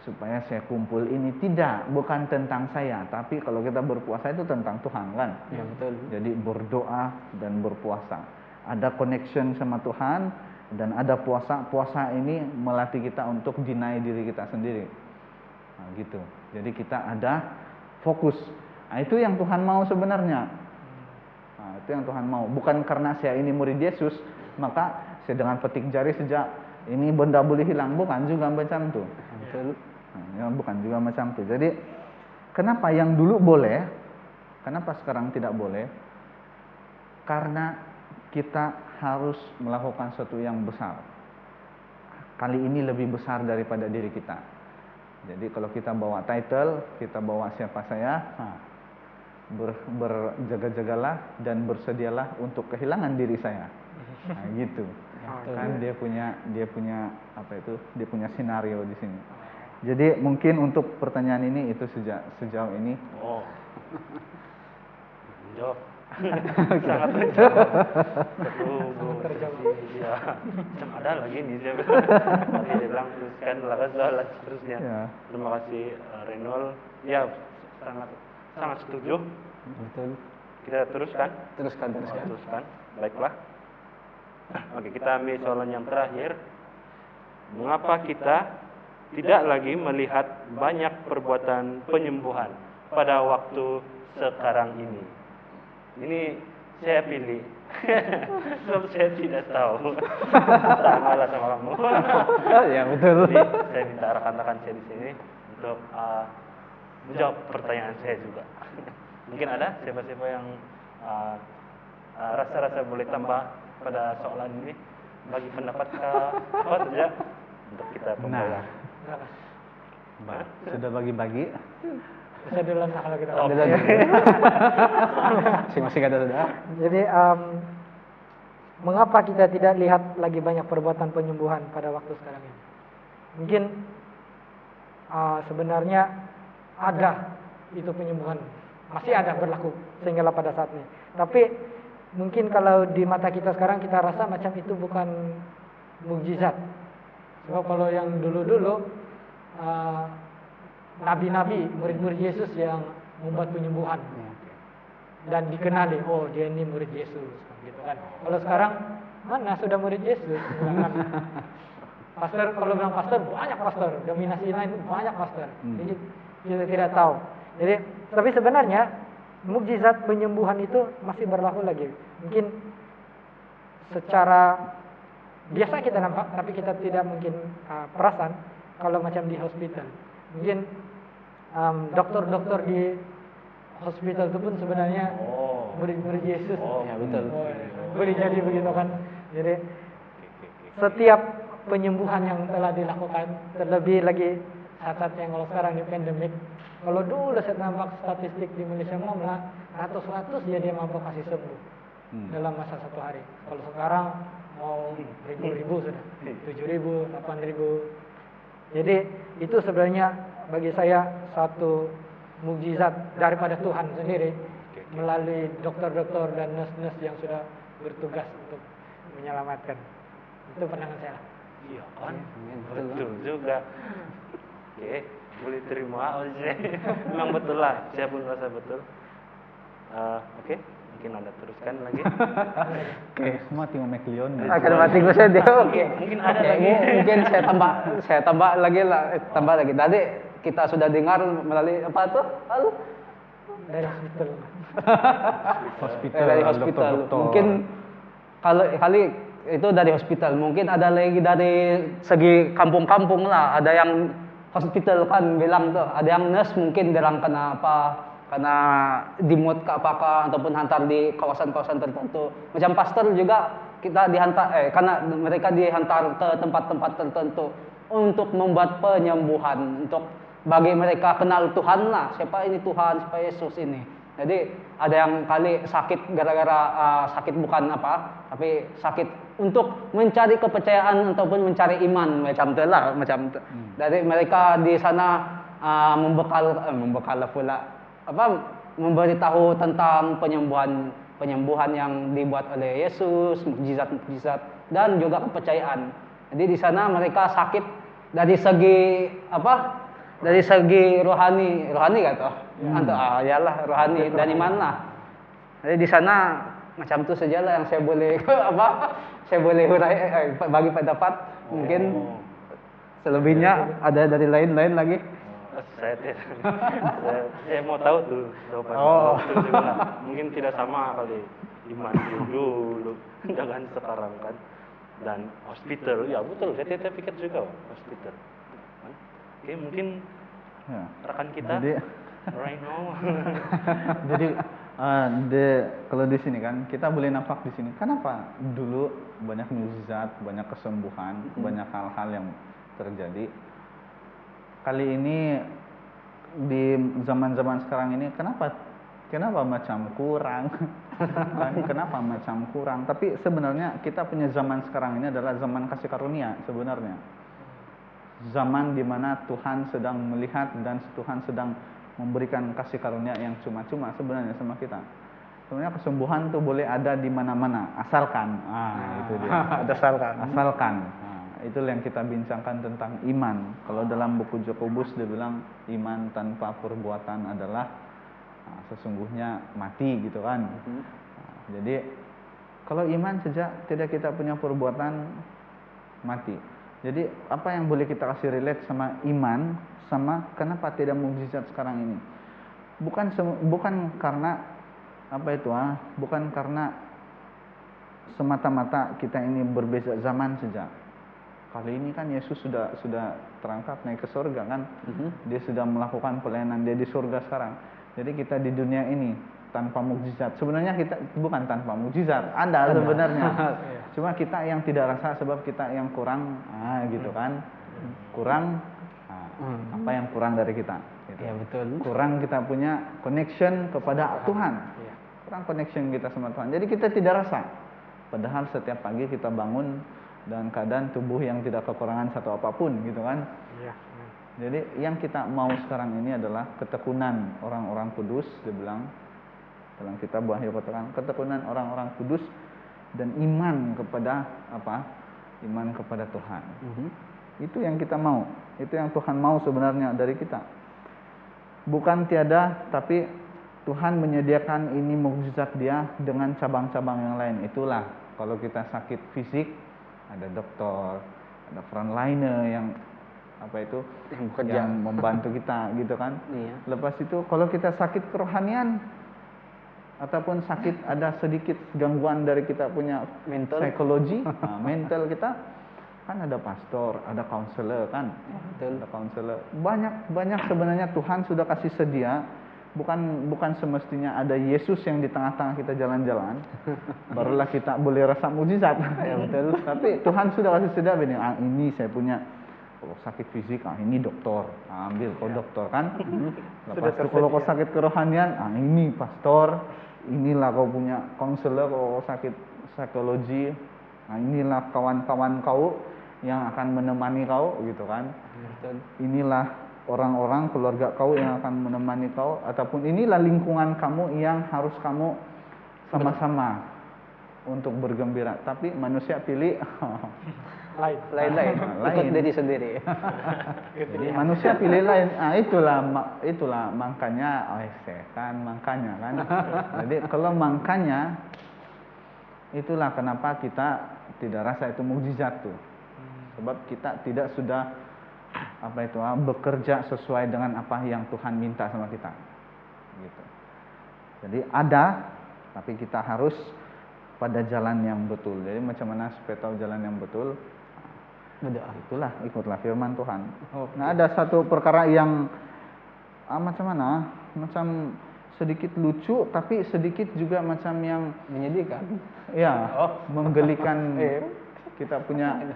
supaya saya kumpul ini. Tidak, bukan tentang saya, tapi kalau kita berpuasa itu tentang Tuhan kan. Ya, betul. Jadi berdoa dan berpuasa, ada connection sama Tuhan, dan ada puasa. Puasa ini melatih kita untuk deny diri kita sendiri. Nah, gitu. Jadi kita ada fokus. Nah, itu yang Tuhan mau sebenarnya. Nah, itu yang Tuhan mau. Bukan karena saya ini murid Yesus, maka saya dengan petik jari sejak ini benda boleh hilang. Bukan juga macam itu. Betul. Ya, bukan juga macam itu. Jadi kenapa yang dulu boleh, kenapa sekarang tidak boleh? Karena kita harus melakukan sesuatu yang besar. Kali ini lebih besar daripada diri kita. Jadi kalau kita bawa title, kita bawa siapa saya, berjaga-jagalah dan bersedialah untuk kehilangan diri saya. Nah, gitu. Kan dia punya apa itu? Dia punya scenario di sini. Jadi mungkin untuk pertanyaan ini itu sejauh ini. Oh. Jawab. Sangat terjawab. Ya, macam ada lagi nih dia. Tapi dia bilang teruskan lah seterusnya. Ya. Terima kasih Renol. Ya, sangat setuju. Betul. Kita teruskan. Teruskan. Baiklah. Oke, kita ambil soalan yang terakhir. Mengapa kita tidak lagi melihat banyak perbuatan penyembuhan pada waktu sekarang ini? Ini saya pilih. Sebab saya tidak tahu. Sama lah sama kamu. Ya, betul. Jadi saya minta rekan-rekan saya di sini untuk menjawab pertanyaan saya juga. Mungkin ada siapa-siapa yang rasa-rasa boleh tambah pada soalan ini, bagi pendapat apa saja untuk kita pembawa. Nah, sudah bagi-bagi. Bisa duluan kalau kita. Masing-masing ada sudah. Jadi mengapa kita tidak lihat lagi banyak perbuatan penyembuhan pada waktu sekarang ini? Mungkin sebenarnya ada itu penyembuhan, masih ada berlaku sehinggalah pada saat ini. Tapi mungkin kalau di mata kita sekarang kita rasa macam itu bukan mukjizat. Sebab kalau yang dulu-dulu nabi-nabi, murid-murid Yesus yang membuat penyembuhan dan dikenali, oh dia ini murid Yesus, gitu kan. Kalau sekarang mana sudah murid Yesus? Kan? Pastor, kalau bilang pastor, banyak pastor, dominasi lain banyak pastor. Jadi kita tidak tahu. Jadi, tapi sebenarnya mukjizat penyembuhan itu masih berlaku lagi. Mungkin secara biasa kita nampak, tapi kita tidak mungkin perasan kalau macam di hospital. Mungkin dokter-dokter di hospital itu pun sebenarnya murid-murid Yesus. Ya betul. Boleh jadi begitu kan. Jadi setiap penyembuhan yang telah dilakukan, terlebih lagi saat yang kalau sekarang di pandemik. Kalau dulu saya nampak statistik di Malaysia malah ratus-ratus dia mampu kasih sembuh dalam masa satu hari. Kalau sekarang mau ribu-ribu sudah, 7.000, 8.000. Jadi itu sebenarnya bagi saya satu mukjizat daripada Tuhan sendiri melalui dokter-dokter dan nurse-nurse yang sudah bertugas untuk menyelamatkan. Itu pandangan saya. Iya kan, betul juga. Oke, boleh terima aja. Memang betul lah, saya pun rasa betul. Oke, mungkin Anda teruskan lagi. Oke, semua tinggal McLeon. Akan mati gue saja. Oke. Mungkin ada lagi. Mungkin saya tambah lagi lah. Tambah lagi. Tadi kita sudah dengar melalui apa tuh? Halo? Dari hospital. Hospital. Dari hospital. Dokter-dokter. Mungkin kalau kali itu dari hospital. Mungkin ada lagi dari segi kampung-kampung lah. Ada yang hospital kan bilang tuh. Ada yang nurse mungkin bilang kena apa? Karena dimut ke apakah ataupun hantar di kawasan-kawasan tertentu. Macam pastor juga kita dihantar karena mereka dihantar ke tempat-tempat tertentu untuk membuat penyembuhan, untuk bagi mereka kenal Tuhan lah, siapa ini Tuhan, siapa Yesus ini. Jadi ada yang kali sakit gara-gara sakit bukan apa, tapi sakit untuk mencari kepercayaan ataupun mencari iman macam tu lah, macam tu. Dari mereka di sana membekal pula apa, memberitahu tentang penyembuhan yang dibuat oleh Yesus, mukjizat-mukjizat dan juga kepercayaan. Jadi di sana mereka sakit dari segi apa? Dari segi rohani kata. Yalah rohani dan iman lah. Jadi di sana macam tu sajalah yang saya boleh saya boleh hurai bagi pendapat. Mungkin selebihnya ada dari lain-lain lagi. Saya mau tahu tuh jawabannya. Mungkin tidak sama kali iman dulu dengan sekarang kan. Dan hospital, ya betul. Saya pikir juga hospital. Oke, mungkin rekan kita right now. Jadi kalau di sini kan kita boleh nampak di sini. Kenapa dulu banyak mukjizat, banyak kesembuhan, banyak hal-hal yang terjadi. Kali ini di zaman-zaman sekarang ini kenapa macam kurang? Kenapa macam kurang? Tapi sebenarnya kita punya zaman sekarang ini adalah zaman kasih karunia sebenarnya. Zaman di mana Tuhan sedang melihat dan Tuhan sedang memberikan kasih karunia yang cuma-cuma sebenarnya sama kita. Sebenarnya kesembuhan tuh boleh ada di mana-mana asalkan. Itu dia. Asalkan. Itulah yang kita bincangkan tentang iman. Kalau dalam buku Jakobus dia bilang iman tanpa perbuatan adalah sesungguhnya mati gitu kan. Jadi kalau iman saja tidak kita punya perbuatan mati. Jadi apa yang boleh kita kasih relate sama iman sama kenapa tidak mukjizat sekarang ini? Bukan karena bukan karena semata-mata kita ini berbeza zaman saja. Kali ini kan Yesus sudah terangkat naik ke surga kan. Dia sudah melakukan pelayanan dia di surga sekarang. Jadi kita di dunia ini tanpa mukjizat. Sebenarnya kita bukan tanpa mukjizat, ada sebenarnya. Cuma kita yang tidak rasa sebab kita yang kurang, gitu kan. Kurang apa yang kurang dari kita? Gitu. Ya betul. Kurang kita punya connection kepada Tuhan. Kurang connection kita sama Tuhan. Jadi kita tidak rasa. Padahal setiap pagi kita bangun dan keadaan tubuh yang tidak kekurangan satu apapun, gitu kan? Jadi yang kita mau sekarang ini adalah ketekunan orang-orang kudus, dia bilang dalam kitab Wahyu katakan ketekunan orang-orang kudus dan iman kepada iman kepada Tuhan. Itu yang kita mau, itu yang Tuhan mau sebenarnya dari kita. Bukan tiada, tapi Tuhan menyediakan ini mukjizat Dia dengan cabang-cabang yang lain. Itulah kalau kita sakit fisik, ada dokter, ada frontliner yang yang membantu kita gitu kan. Lepas itu kalau kita sakit kerohanian ataupun sakit ada sedikit gangguan dari kita punya psikologi, mental kita, kan ada pastor, ada counselor kan, ada counselor. Banyak sebenarnya Tuhan sudah kasih sedia. Bukan semestinya ada Yesus yang di tengah-tengah kita jalan-jalan, barulah kita boleh rasa mukjizat. Ya betul. Tapi Tuhan sudah kasih sedia begini. Ini saya punya kalau sakit fisik, ini dokter, ambil kau dokter kan. Lepas itu kalau kau sakit kerohanian, ini pastor. Inilah kau punya konselor. Kalau kau sakit psikologi, inilah kawan-kawan kau yang akan menemani kau, gitu kan. Inilah orang-orang keluarga kau yang akan menemani kau, ataupun inilah lingkungan kamu yang harus kamu sama-sama untuk bergembira. Tapi manusia pilih lain ikut diri sendiri. Jadi manusia pilih lain. Itulah makanya makanya kan. Jadi kalau makanya itulah kenapa kita tidak rasa itu mukjizat tuh. Sebab kita tidak sudah bekerja sesuai dengan apa yang Tuhan minta sama kita. Gitu. Jadi ada, tapi kita harus pada jalan yang betul. Jadi macam mana supaya tahu jalan yang betul? Itulah ikutlah firman Tuhan. Nah, ada satu perkara yang macam mana? Macam sedikit lucu, tapi sedikit juga macam yang menyedihkan. Ya, menggelikan. Kita punya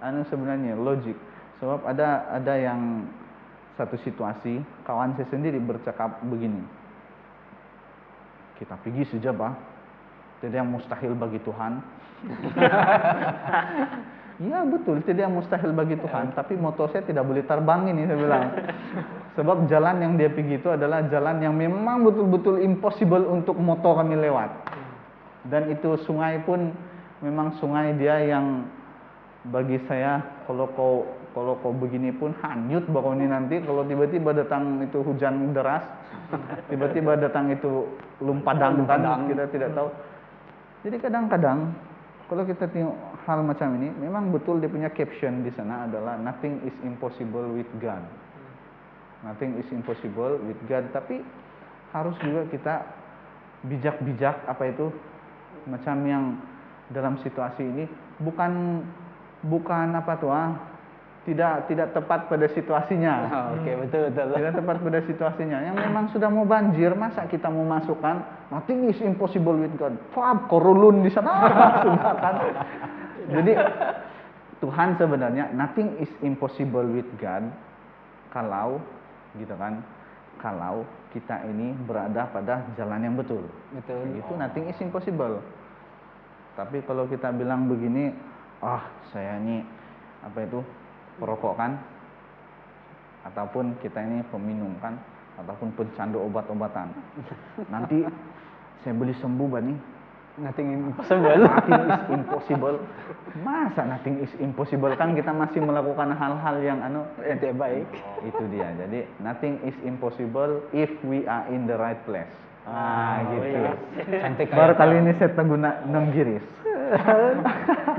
sebenarnya logik. Sebab ada yang satu situasi kawan saya sendiri bercakap begini. Kita pergi saja, Pak. Tidak yang mustahil bagi Tuhan. Iya betul, tidak yang mustahil bagi Tuhan. Tapi motor saya tidak boleh terbang ini, saya bilang. Sebab jalan yang dia pergi itu adalah jalan yang memang betul-betul impossible untuk motor kami lewat. Dan itu sungai pun memang sungai dia yang bagi saya kalau kau begini pun hanyut bau ini nanti. Kalau tiba-tiba datang itu hujan deras, tiba-tiba datang itu lumpadang kan, kita tidak tahu. Jadi kadang-kadang kalau kita tengok hal macam ini, memang betul dia punya caption di sana adalah nothing is impossible with God. Nothing is impossible with God. Tapi harus juga kita bijak-bijak macam yang dalam situasi ini bukan tidak tepat pada situasinya. Oke, betul. Tidak tepat pada situasinya. Yang memang sudah mau banjir, masa kita mau masukkan nothing is impossible with God. Korulun di sana sudah kan. Jadi Tuhan sebenarnya nothing is impossible with God kalau gitu kan. Kalau kita ini berada pada jalan yang betul. Itu nothing is impossible. Tapi kalau kita bilang begini, saya ini perokok kan, ataupun kita ini peminum kan, ataupun pencandu obat-obatan. Nanti saya beli sembuh bani. Nothing impossible. Nothing is impossible. Masa nothing is impossible, kan kita masih melakukan hal-hal yang tidak baik. Itu dia. Jadi nothing is impossible if we are in the right place. Gitu. Cantik. Baru kali ini saya guna nonggiris.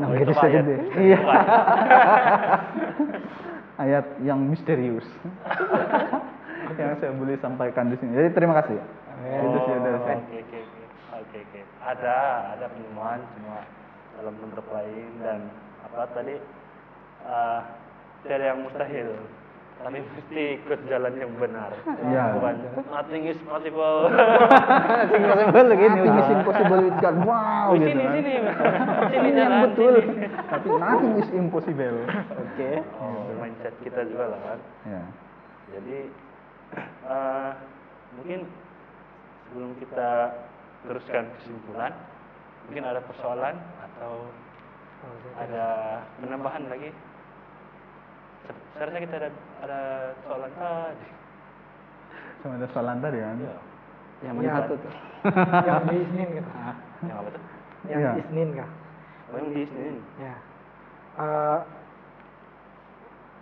Nonggiris saja deh. Iya. Ayat yang misterius yang saya boleh sampaikan di sini. Jadi terima kasih. Itu sih dari saya. Oke. Ada penemuan cuma dalam bentuk lain dan tidak yang mustahil. Tapi mesti ikut jalan yang benar. Iya. Bukan nothing is possible. Nothing possible begini. Nothing is impossible with God. Wow. Sini Yang jalan betul. sini. Tapi nothing is impossible. Oke. Mindset kita juga lah kan. Ya. Jadi mungkin sebelum kita teruskan kesimpulan, mungkin ada persoalan atau ada penambahan lagi. Saya rasa kita ada soalan tadi. Sama ada soalan tadi kan? Iya. Yang mana satu tuh? Yang di Isnin kan? Yang apa tuh? Yang Iya. Isnin kah? Yang di Isnin. Ya. eh,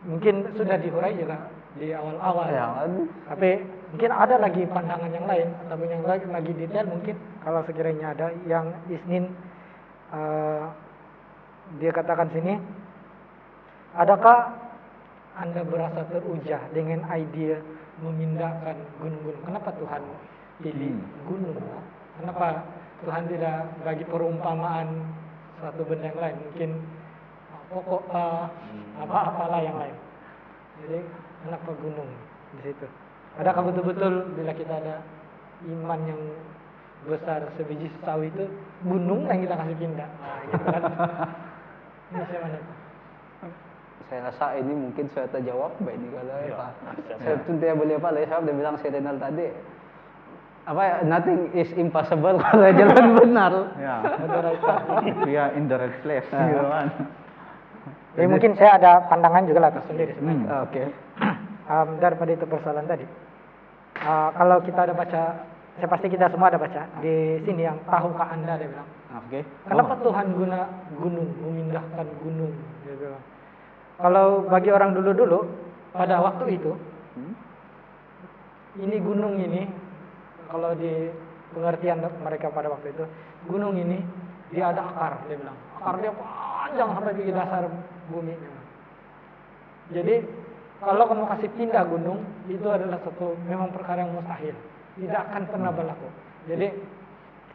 mungkin sudah diurai juga di awal-awal. Ya, Tapi mungkin ada lagi pandangan yang lain atau yang lagi detail mungkin kalau sekiranya ada yang Isnin dia katakan sini, adakah Anda berasa terujah dengan ide memindahkan gunung-gunung? Kenapa Tuhan pilih gunung? Kenapa Tuhan tidak bagi perumpamaan suatu benda yang lain? Mungkin pokok apa-apalah yang lain. Jadi kenapa gunung di situ? Adakah betul-betul bila kita ada iman yang besar sebiji sesawi itu gunung yang kita kasih pindah? Nah, gitu kan? Ini siapa? saya rasa ini mungkin saya terjawab baik ini kalau Iya. Pak. Saya pun tidak boleh apa sebab dia bilang si Renal tadi apa nothing is impossible kalau jalan benar. Ya, via in the right place, gitu kan. Jadi mungkin saya ada pandangan juga lah tersendiri sebenarnya. Oke. Daripada itu persoalan tadi. Kalau kita ada baca, saya pasti kita semua ada baca di sini yang tahukah Anda dia bilang. Oke. Kenapa Tuhan guna gunung, memindahkan gunung? Dia bilang. Kalau bagi orang dulu-dulu pada waktu itu, ini gunung ini, kalau di pengertian mereka pada waktu itu, gunung ini dia ada akar, dia bilang. Akar dia panjang sampai di dasar bumi. Jadi kalau kamu kasih pindah gunung, itu adalah satu memang perkara yang mustahil, tidak akan pernah berlaku. Jadi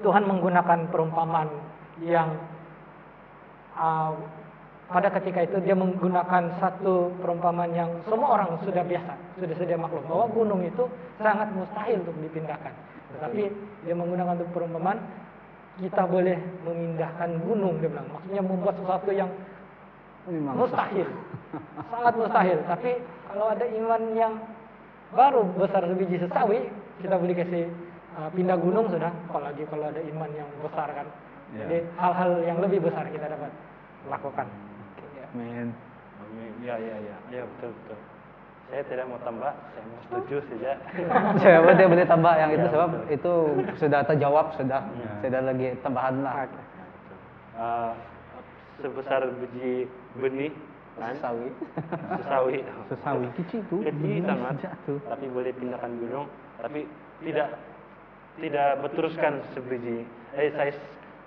Tuhan menggunakan perumpamaan yang pada ketika itu dia menggunakan satu perumpamaan yang semua orang sudah biasa, sudah sedia maklum bahwa gunung itu sangat mustahil untuk dipindahkan. Tetapi dia menggunakan untuk perumpamaan kita boleh memindahkan gunung, dia bilang. Maksudnya membuat sesuatu yang mustahil, sangat mustahil. Tapi kalau ada iman yang baru besar sebiji sesawi, kita boleh kasih pindah gunung sudah. Apalagi kalau ada iman yang besar kan. Jadi hal-hal yang lebih besar kita dapat lakukan. Amin. Ya, betul. Saya tidak mau tambah, saya mau setuju saja. Saya boleh tambah yang itu sebab itu sudah terjawab sudah. Tidak lagi tambahan lah. Sebesar biji benih, kan? Sesawi Kecil tuh. kecil sangat, tapi boleh pindahkan gunung, tapi tidak berteruskan size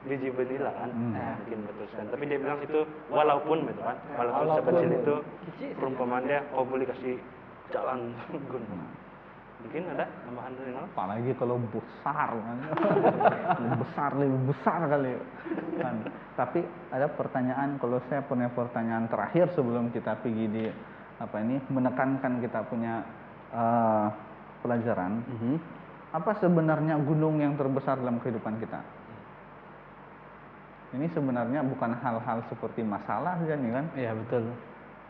biji benih lah kan, mungkin berteruskan. Tapi dia bilang itu walaupun gitu kan, walaupun sekecil itu perumpamaannya kau boleh kasih jalan gunung. Mungkin ada tambahan dari nol? Apalagi kalau besar kan. lebih besar kali kan. Tapi ada pertanyaan, kalau saya punya pertanyaan terakhir sebelum kita pergi di menekankan kita punya pelajaran. Apa sebenarnya gunung yang terbesar dalam kehidupan kita? Ini sebenarnya bukan hal-hal seperti masalah saja nih kan? Iya betul.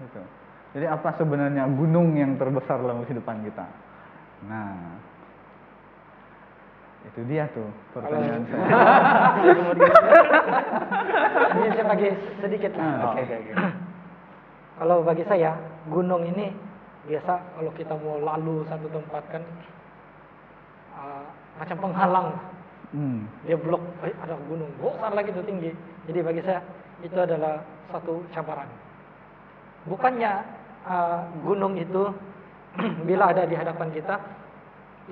Gitu. Jadi apa sebenarnya gunung yang terbesar dalam kehidupan kita? Nah, itu dia tuh pertanyaan saya. Ini saya bagi sedikit lah. Oke. Kalau bagi saya, gunung ini biasa kalau kita mau lalu satu tempat kan macam penghalang. Dia blok, ada gunung besar lagi itu tinggi. Jadi bagi saya itu adalah satu cabaran. Bukannya gunung itu bila ada di hadapan kita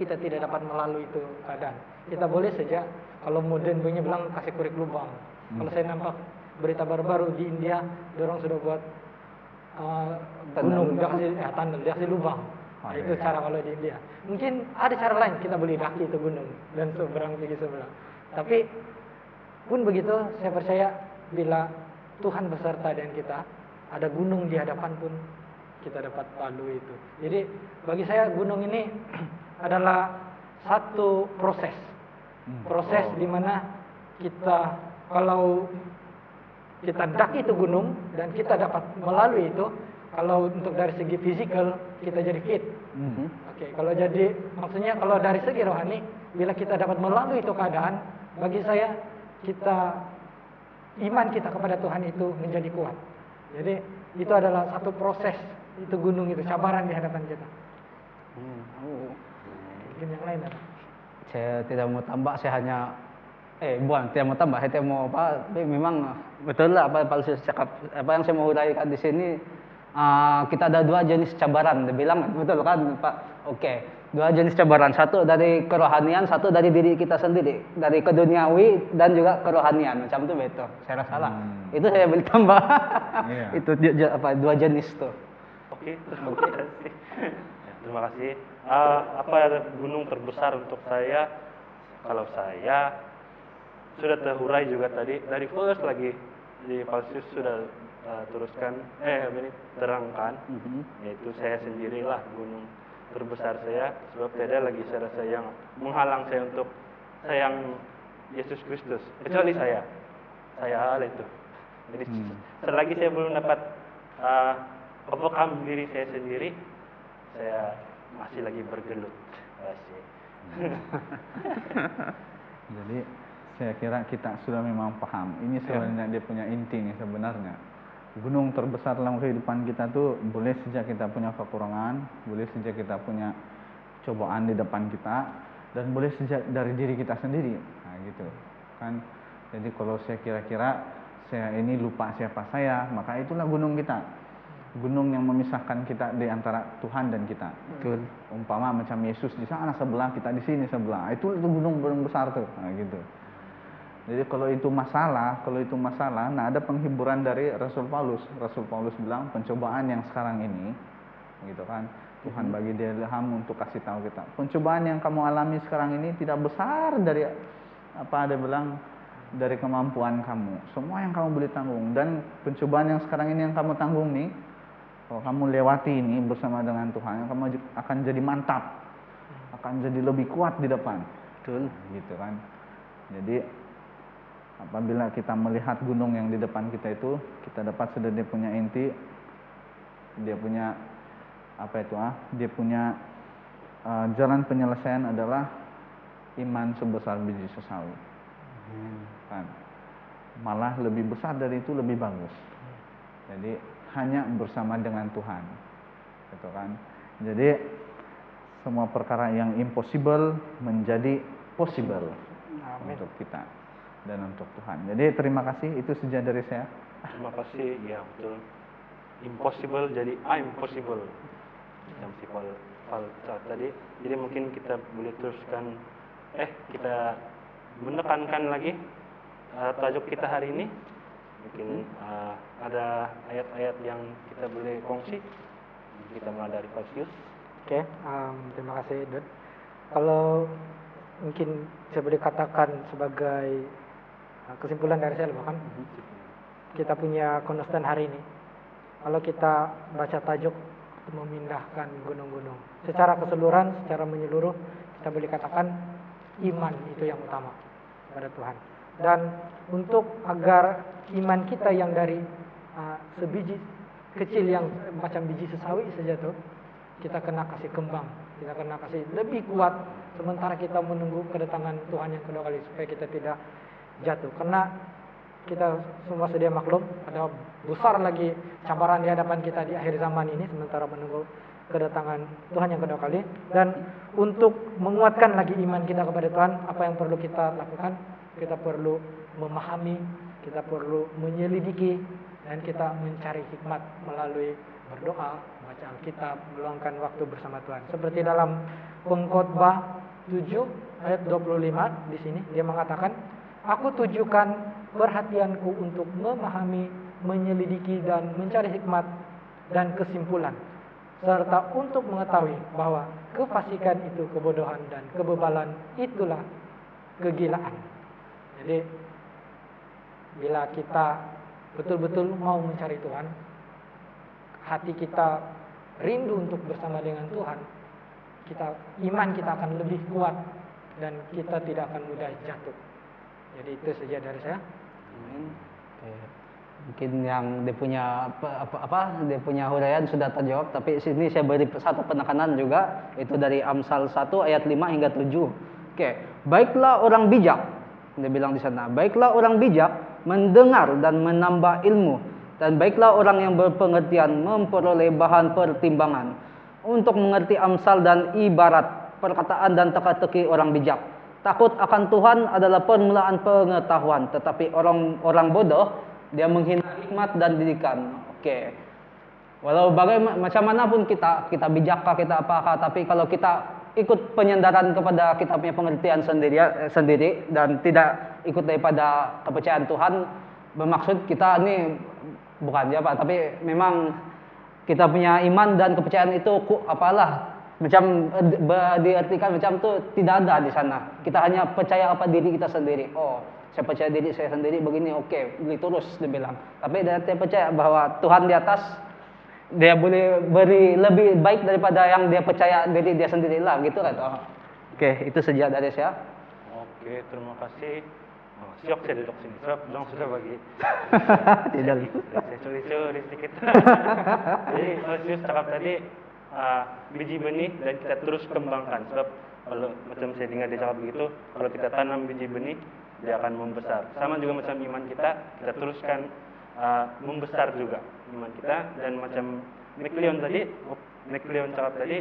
tidak dapat melalui itu keadaan. Kita boleh saja kalau modern punya bilang kasih kurik lubang. Kalau saya nampak berita baru-baru di India, orang sudah buat gunung dia kasih tunnel, dia kasih lubang. Itu cara kalau di India. Mungkin ada cara lain kita boleh daki itu gunung dan seberang pergi sebelah. Tapi pun begitu, saya percaya bila Tuhan beserta dengan kita, ada gunung di hadapan pun kita dapat lalui itu. Jadi bagi saya gunung ini adalah satu proses di mana kita kalau kita daki itu gunung dan kita dapat melalui itu. Kalau untuk dari segi fisikal kita jadi fit. Oke, kalau jadi maksudnya kalau dari segi rohani, bila kita dapat melalui itu keadaan, bagi saya iman kita kepada Tuhan itu menjadi kuat. Jadi itu adalah satu proses, itu gunung itu cabaran di hadapan kita. Mungkin yang lain ada. Saya tidak mau tambah, saya hanya Bukan, saya mau tambah, saya mau apa? Tapi memang betul lah apa Pak Lusius cakap. Apa yang saya mau uraikan di sini, kita ada 2 jenis cabaran. Dia bilang betul kan Pak? Oke, 2 jenis cabaran. Satu dari kerohanian, satu dari diri kita sendiri, dari keduniawi dan juga kerohanian. Macam itu betul. Saya rasa lah. Itu saya beri tambah. Iya. Itu apa 2 jenis tuh. Oke, terima kasih. Ya, terima kasih. Apa gunung terbesar untuk saya? Kalau saya sudah terurai juga tadi dari first lagi di Palsius sudah teruskan ini terangkan, yaitu saya sendirilah gunung terbesar saya, sebab tidak ada lagi saya yang menghalang saya untuk sayang Yesus Kristus kecuali saya hal itu. Jadi selagi saya belum dapat overcome diri saya sendiri, saya masih lagi bergelut. Asik. Jadi saya kira kita sudah memang paham. Ini sebenarnya dia punya inti nih sebenarnya. Gunung terbesar dalam kehidupan kita tuh boleh saja kita punya kekurangan, boleh saja kita punya cobaan di depan kita, dan boleh saja dari diri kita sendiri. Nah gitu kan. Jadi kalau saya kira-kira saya ini lupa siapa saya, maka itulah gunung kita. Gunung yang memisahkan kita di antara Tuhan dan kita. Betul. Umpama macam Yesus di sana sebelah, kita di sini sebelah. Itu gunung besar tuh. Nah gitu. Jadi kalau itu masalah, nah ada penghiburan dari Rasul Paulus. Rasul Paulus bilang pencobaan yang sekarang ini, gitu kan, Tuhan bagi dia ilham untuk kasih tahu kita. Pencobaan yang kamu alami sekarang ini tidak besar dari apa dia bilang dari kemampuan kamu. Semua yang kamu boleh tanggung, dan pencobaan yang sekarang ini yang kamu tanggung nih, kalau kamu lewati ini bersama dengan Tuhan, kamu akan jadi mantap, akan jadi lebih kuat di depan. Betul. Gitu kan. Jadi apabila kita melihat gunung yang di depan kita itu, kita dapat sudah dia punya inti, dia punya apa itu dia punya jalan penyelesaian adalah iman sebesar biji sesawi. Kan. Malah lebih besar dari itu lebih bagus. Jadi hanya bersama dengan Tuhan. Gitu kan. Jadi semua perkara yang impossible menjadi possible. Amin. Untuk kita dan untuk Tuhan. Jadi terima kasih, itu saja dari saya. Terima kasih, ya betul. Impossible jadi I'm possible. Macam si Paul tadi. Jadi mungkin kita boleh teruskan, kita menekankan lagi tajuk kita hari ini. Mungkin ada ayat-ayat yang kita boleh kongsi. Kita mulai dari Palsius. Oke, terima kasih Dut. Kalau mungkin saya boleh katakan sebagai kesimpulan dari saya bahkan kita punya konsisten hari ini. Kalau kita baca tajuk memindahkan gunung-gunung, secara keseluruhan, secara menyeluruh, kita boleh katakan iman itu yang utama kepada Tuhan. Dan untuk agar iman kita yang dari sebiji kecil yang macam biji sesawi saja tuh, kita kena kasih kembang, kita kena kasih lebih kuat, sementara kita menunggu kedatangan Tuhan yang kedua kali supaya kita tidak jatuh. Karena kita semua sedia maklum ada besar lagi cabaran di hadapan kita di akhir zaman ini, sementara menunggu kedatangan Tuhan yang kedua kali. Dan untuk menguatkan lagi iman kita kepada Tuhan, apa yang perlu kita lakukan? Kita perlu memahami, kita perlu menyelidiki, dan kita mencari hikmat melalui berdoa, baca Alkitab, meluangkan waktu bersama Tuhan. Seperti dalam Pengkhotbah 7 ayat 25 di sini dia mengatakan, aku tujukan perhatianku untuk memahami, menyelidiki dan mencari hikmat dan kesimpulan, serta untuk mengetahui bahwa kefasikan itu kebodohan dan kebebalan itulah kegilaan. Jadi bila kita betul-betul mau mencari Tuhan, hati kita rindu untuk bersama dengan Tuhan, iman kita akan lebih kuat dan kita tidak akan mudah jatuh. Jadi itu saja dari saya. Mungkin yang dia punya dia punya huraian sudah terjawab, tapi sini saya beri satu penekanan juga, itu dari Amsal 1 ayat 5 hingga 7. Oke, baiklah orang bijak, dia bilang di sana, baiklah orang bijak mendengar dan menambah ilmu, dan baiklah orang yang berpengertian memperoleh bahan pertimbangan untuk mengerti amsal dan ibarat, perkataan dan teka-teki orang bijak. takut akan Tuhan adalah permulaan pengetahuan, tetapi orang bodoh dia menghina hikmat dan didikan. Oke. Walau macam manapun kita bijakkah, kita apakah, tapi kalau kita ikut penyandaran kepada kita punya pengertian sendiri dan tidak ikut daripada kepercayaan Tuhan, bermaksud kita ini bukan siapa, tapi memang kita punya iman dan kepercayaan itu macam diartikan macam tuh tidak ada di sana. Kita hanya percaya apa diri kita sendiri. Oh, saya percaya diri saya sendiri begini, oke, beli terus dibilang. Tapi dia percaya bahwa Tuhan di atas, dia boleh beri lebih baik daripada yang dia percaya diri dia sendiri lah, gitu kan? Oke, itu saja dari saya. Oke, terima kasih. Siok saya duduk sini, sebab dong sudah bagi. Tidak. Saya curi sedikit. Jadi Yesus cakap tadi biji benih dan kita terus kembangkan. Sebab kalau macam saya dengar dia cakap begitu, kalau kita tanam biji benih, dia akan membesar. Sama juga macam iman kita teruskan membesar juga iman kita. Dan macam McLeon cakap tadi,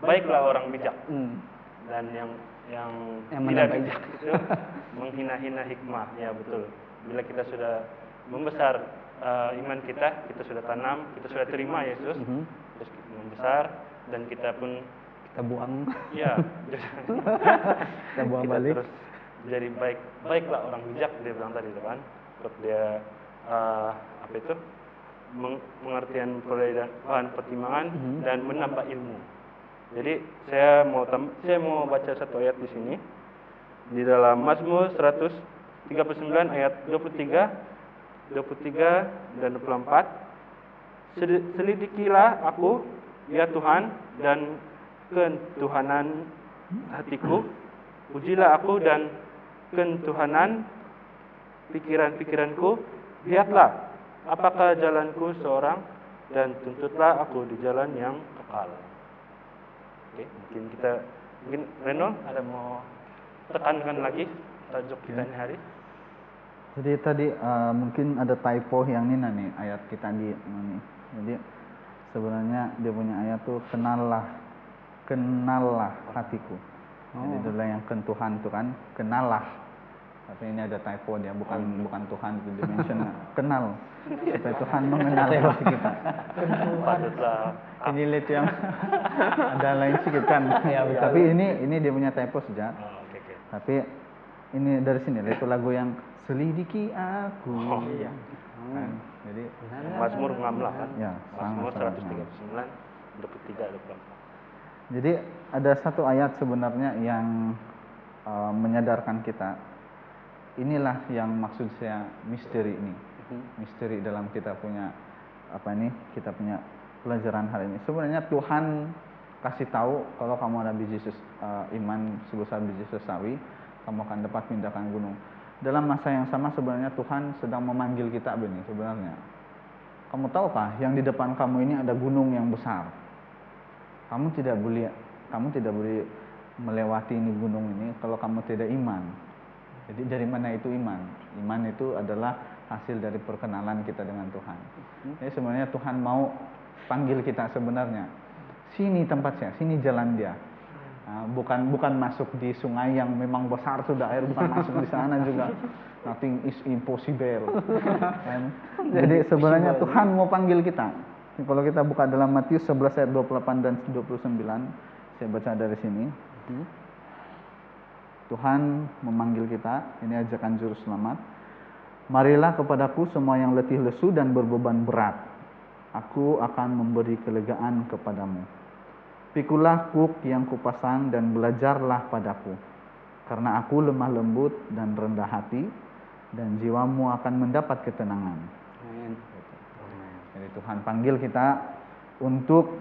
baiklah orang bijak. Dan yang tidak bijak itu menghina-hina hikmah. Ya betul. Bila kita sudah membesar iman kita sudah tanam, kita sudah terima Yesus, terus kita membesar dan kita pun kita buang. Ya, kita buang kita balik. terus jadi baiklah orang bijak, dia bilang tadi kan. Untuk dia pengertian bahan pertimbangan dan menambah ilmu. Jadi saya mau baca satu ayat di sini di dalam Mazmur 139 ayat 23 dan 24. Selidikilah aku, ya Tuhan, dan ketuhanan hatiku. Ujilah aku dan ketuhanan pikiran-pikiranku. Lihatlah apakah jalanku seorang, dan tuntutlah aku di jalan yang kekal. Oke, mungkin Reno ada mau tekankan lagi tajuk kita ini hari. Jadi tadi mungkin ada typo yang ini nih ayat kita di ini. Jadi sebenarnya dia punya ayat tuh kenallah hatiku. Jadi itulah yang Tuhan tuh kan, kenallah. Tapi ini ada typo dia, bukan Tuhan itu dimension kenal. Supaya Tuhan mengenal hati kita. Patutlah. Ini lihat yang ada lain sedikit kan. Tapi ini dia punya typo saja. Okay. Tapi ini dari sini itu lagu yang selidiki aku. Iya. Kan? Jadi Mazmur 16 kan? Ya, Mazmur sangat 139 23 24. Jadi ada satu ayat sebenarnya yang menyadarkan kita. Inilah yang maksud saya misteri ini. Misteri dalam kita punya kita punya pelajaran hari ini. Sebenarnya Tuhan kasih tahu kalau kamu ada biji iman sebesar biji sesawi, kamu akan dapat pindahkan gunung. Dalam masa yang sama sebenarnya Tuhan sedang memanggil kita begini sebenarnya. Kamu tahukah yang di depan kamu ini ada gunung yang besar. Kamu tidak boleh melewati ini gunung ini kalau kamu tidak iman. Jadi dari mana itu iman? Iman itu adalah hasil dari perkenalan kita dengan Tuhan. Jadi sebenarnya Tuhan mau panggil kita sebenarnya. Sini tempat saya, sini jalan dia. Bukan masuk di sungai yang memang besar sudah air, bukan masuk di sana juga. Nothing is impossible. Jadi sebenarnya Tuhan mau panggil kita. Kalau kita buka dalam Matius 11 ayat 28 dan 29, saya baca dari sini. Tuhan memanggil kita, ini ajakan juru selamat. Marilah kepadaku semua yang letih lesu dan berbeban berat. Aku akan memberi kelegaan kepadamu. Pikulah kuk yang kupasang dan belajarlah padaku. Karena aku lemah lembut dan rendah hati, dan jiwamu akan mendapat ketenangan. Jadi Tuhan panggil kita untuk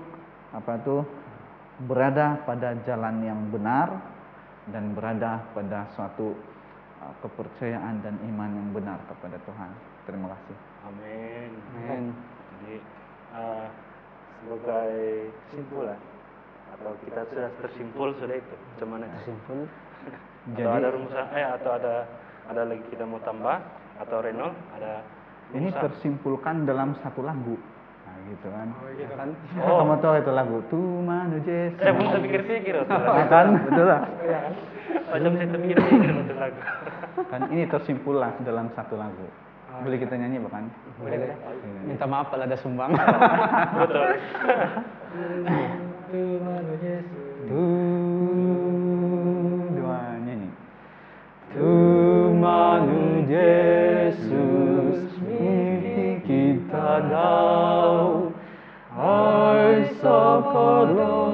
berada pada jalan yang benar dan berada pada suatu kepercayaan dan iman yang benar kepada Tuhan. Terima kasih. Amin. Jadi sebagai kesimpulan atau kita sudah tersimpul sudah itu, cuman Tersimpul. Jadi ada rumusan atau ada lagi kita mau tambah atau Reno ada ini rumusan? tersimpulkan dalam satu lagu. Nah, gitu kan. gitu. Kan Oh. kamu tahu itu lagu Tumanu Yesus. Saya belum terpikir-pikir waktu lagu. Nah, kan betul lah. Iya kan? Macam saya terpikir-pikir waktu lagu. Kan ini tersimpul lah dalam satu lagu. Boleh kita nyanyi bukan? Boleh. Minta maaf kalau ada sumbang. Betul. Tuhan Yesus. Dua nyanyi. Tumanu Yesus miti kita dau ai sakarasi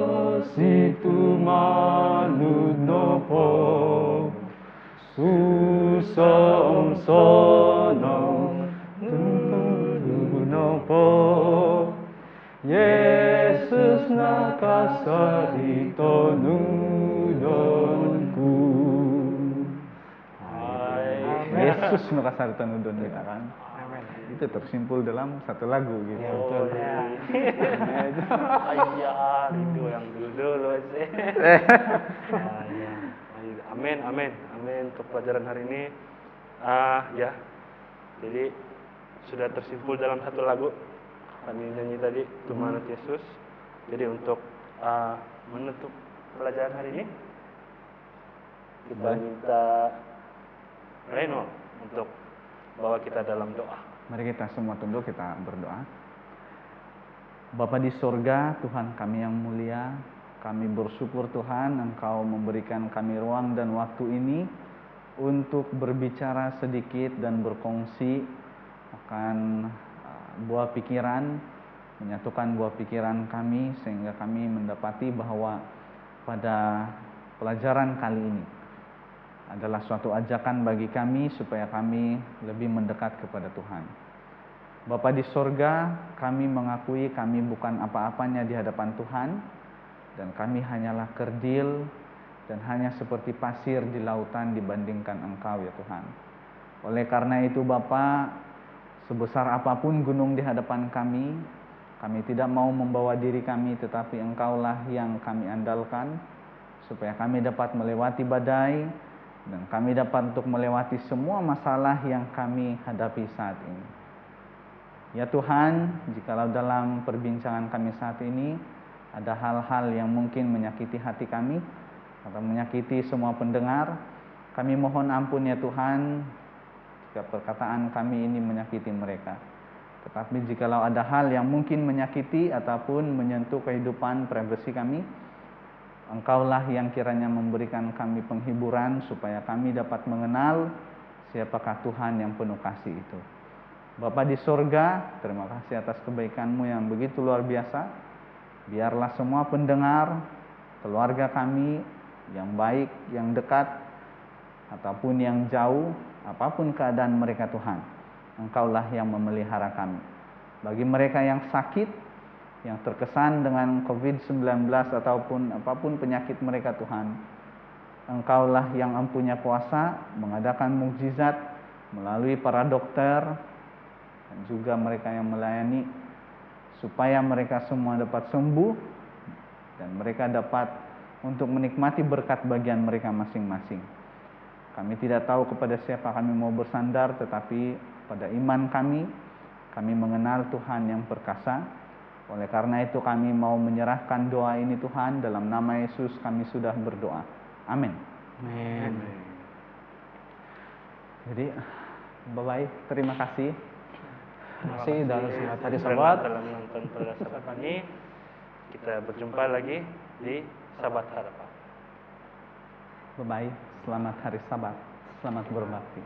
tumanu nopo susah sonong tumanu nopo Yesus nakasarito nudonku. Yesus nukasar tanudon kita kan. Amin. Itu tersimpul dalam satu lagu gitu. Oh, ya. Ayah, rindu yang dulu sih. Ya. Amin, amin, amin untuk pelajaran hari ini. Ya, jadi sudah tersimpul dalam satu lagu. Kami nyanyi tadi Tumanut Yesus. Jadi untuk menutup pelajaran hari ini, kita minta Reno untuk bawa kita dalam doa. Mari kita semua tunduk, kita berdoa. Bapa di sorga, Tuhan kami yang mulia, kami bersyukur Tuhan Engkau memberikan kami ruang dan waktu ini untuk berbicara sedikit dan berkongsi akan buah pikiran, menyatukan buah pikiran kami sehingga kami mendapati bahwa pada pelajaran kali ini adalah suatu ajakan bagi kami supaya kami lebih mendekat kepada Tuhan. Bapa di sorga, kami mengakui kami bukan apa-apanya di hadapan Tuhan dan kami hanyalah kerdil dan hanya seperti pasir di lautan dibandingkan Engkau ya Tuhan. Oleh karena itu Bapa, sebesar apapun gunung di hadapan kami tidak mau membawa diri kami, tetapi Engkaulah yang kami andalkan supaya kami dapat melewati badai dan kami dapat untuk melewati semua masalah yang kami hadapi saat ini. Ya Tuhan, jikalau dalam perbincangan kami saat ini ada hal-hal yang mungkin menyakiti hati kami atau menyakiti semua pendengar, kami mohon ampun ya Tuhan jika perkataan kami ini menyakiti mereka. Tetapi jikalau ada hal yang mungkin menyakiti ataupun menyentuh kehidupan privasi kami, Engkaulah yang kiranya memberikan kami penghiburan supaya kami dapat mengenal siapakah Tuhan yang penuh kasih itu. Bapa di sorga, terima kasih atas kebaikan-Mu yang begitu luar biasa. Biarlah semua pendengar, keluarga kami yang baik, yang dekat, ataupun yang jauh, apapun keadaan mereka Tuhan, Engkaulah yang memelihara kami. Bagi mereka yang sakit, yang terkesan dengan COVID-19 ataupun apapun penyakit mereka Tuhan, Engkaulah yang empunya kuasa mengadakan mukjizat melalui para dokter dan juga mereka yang melayani supaya mereka semua dapat sembuh dan mereka dapat untuk menikmati berkat bagian mereka masing-masing. Kami tidak tahu kepada siapa kami mau bersandar, tetapi pada iman kami mengenal Tuhan yang perkasa. Oleh karena itu kami mau menyerahkan doa ini Tuhan, dalam nama Yesus kami sudah berdoa. Amin. Amin. Jadi, bye-bye. Terima kasih. Terima kasih dan selamat hari Selamat Sabat. telah menonton pada sabat ini. Kita berjumpa lagi di Sabat Harapan. Bye-bye. Selamat hari Sabat. Selamat berbakti.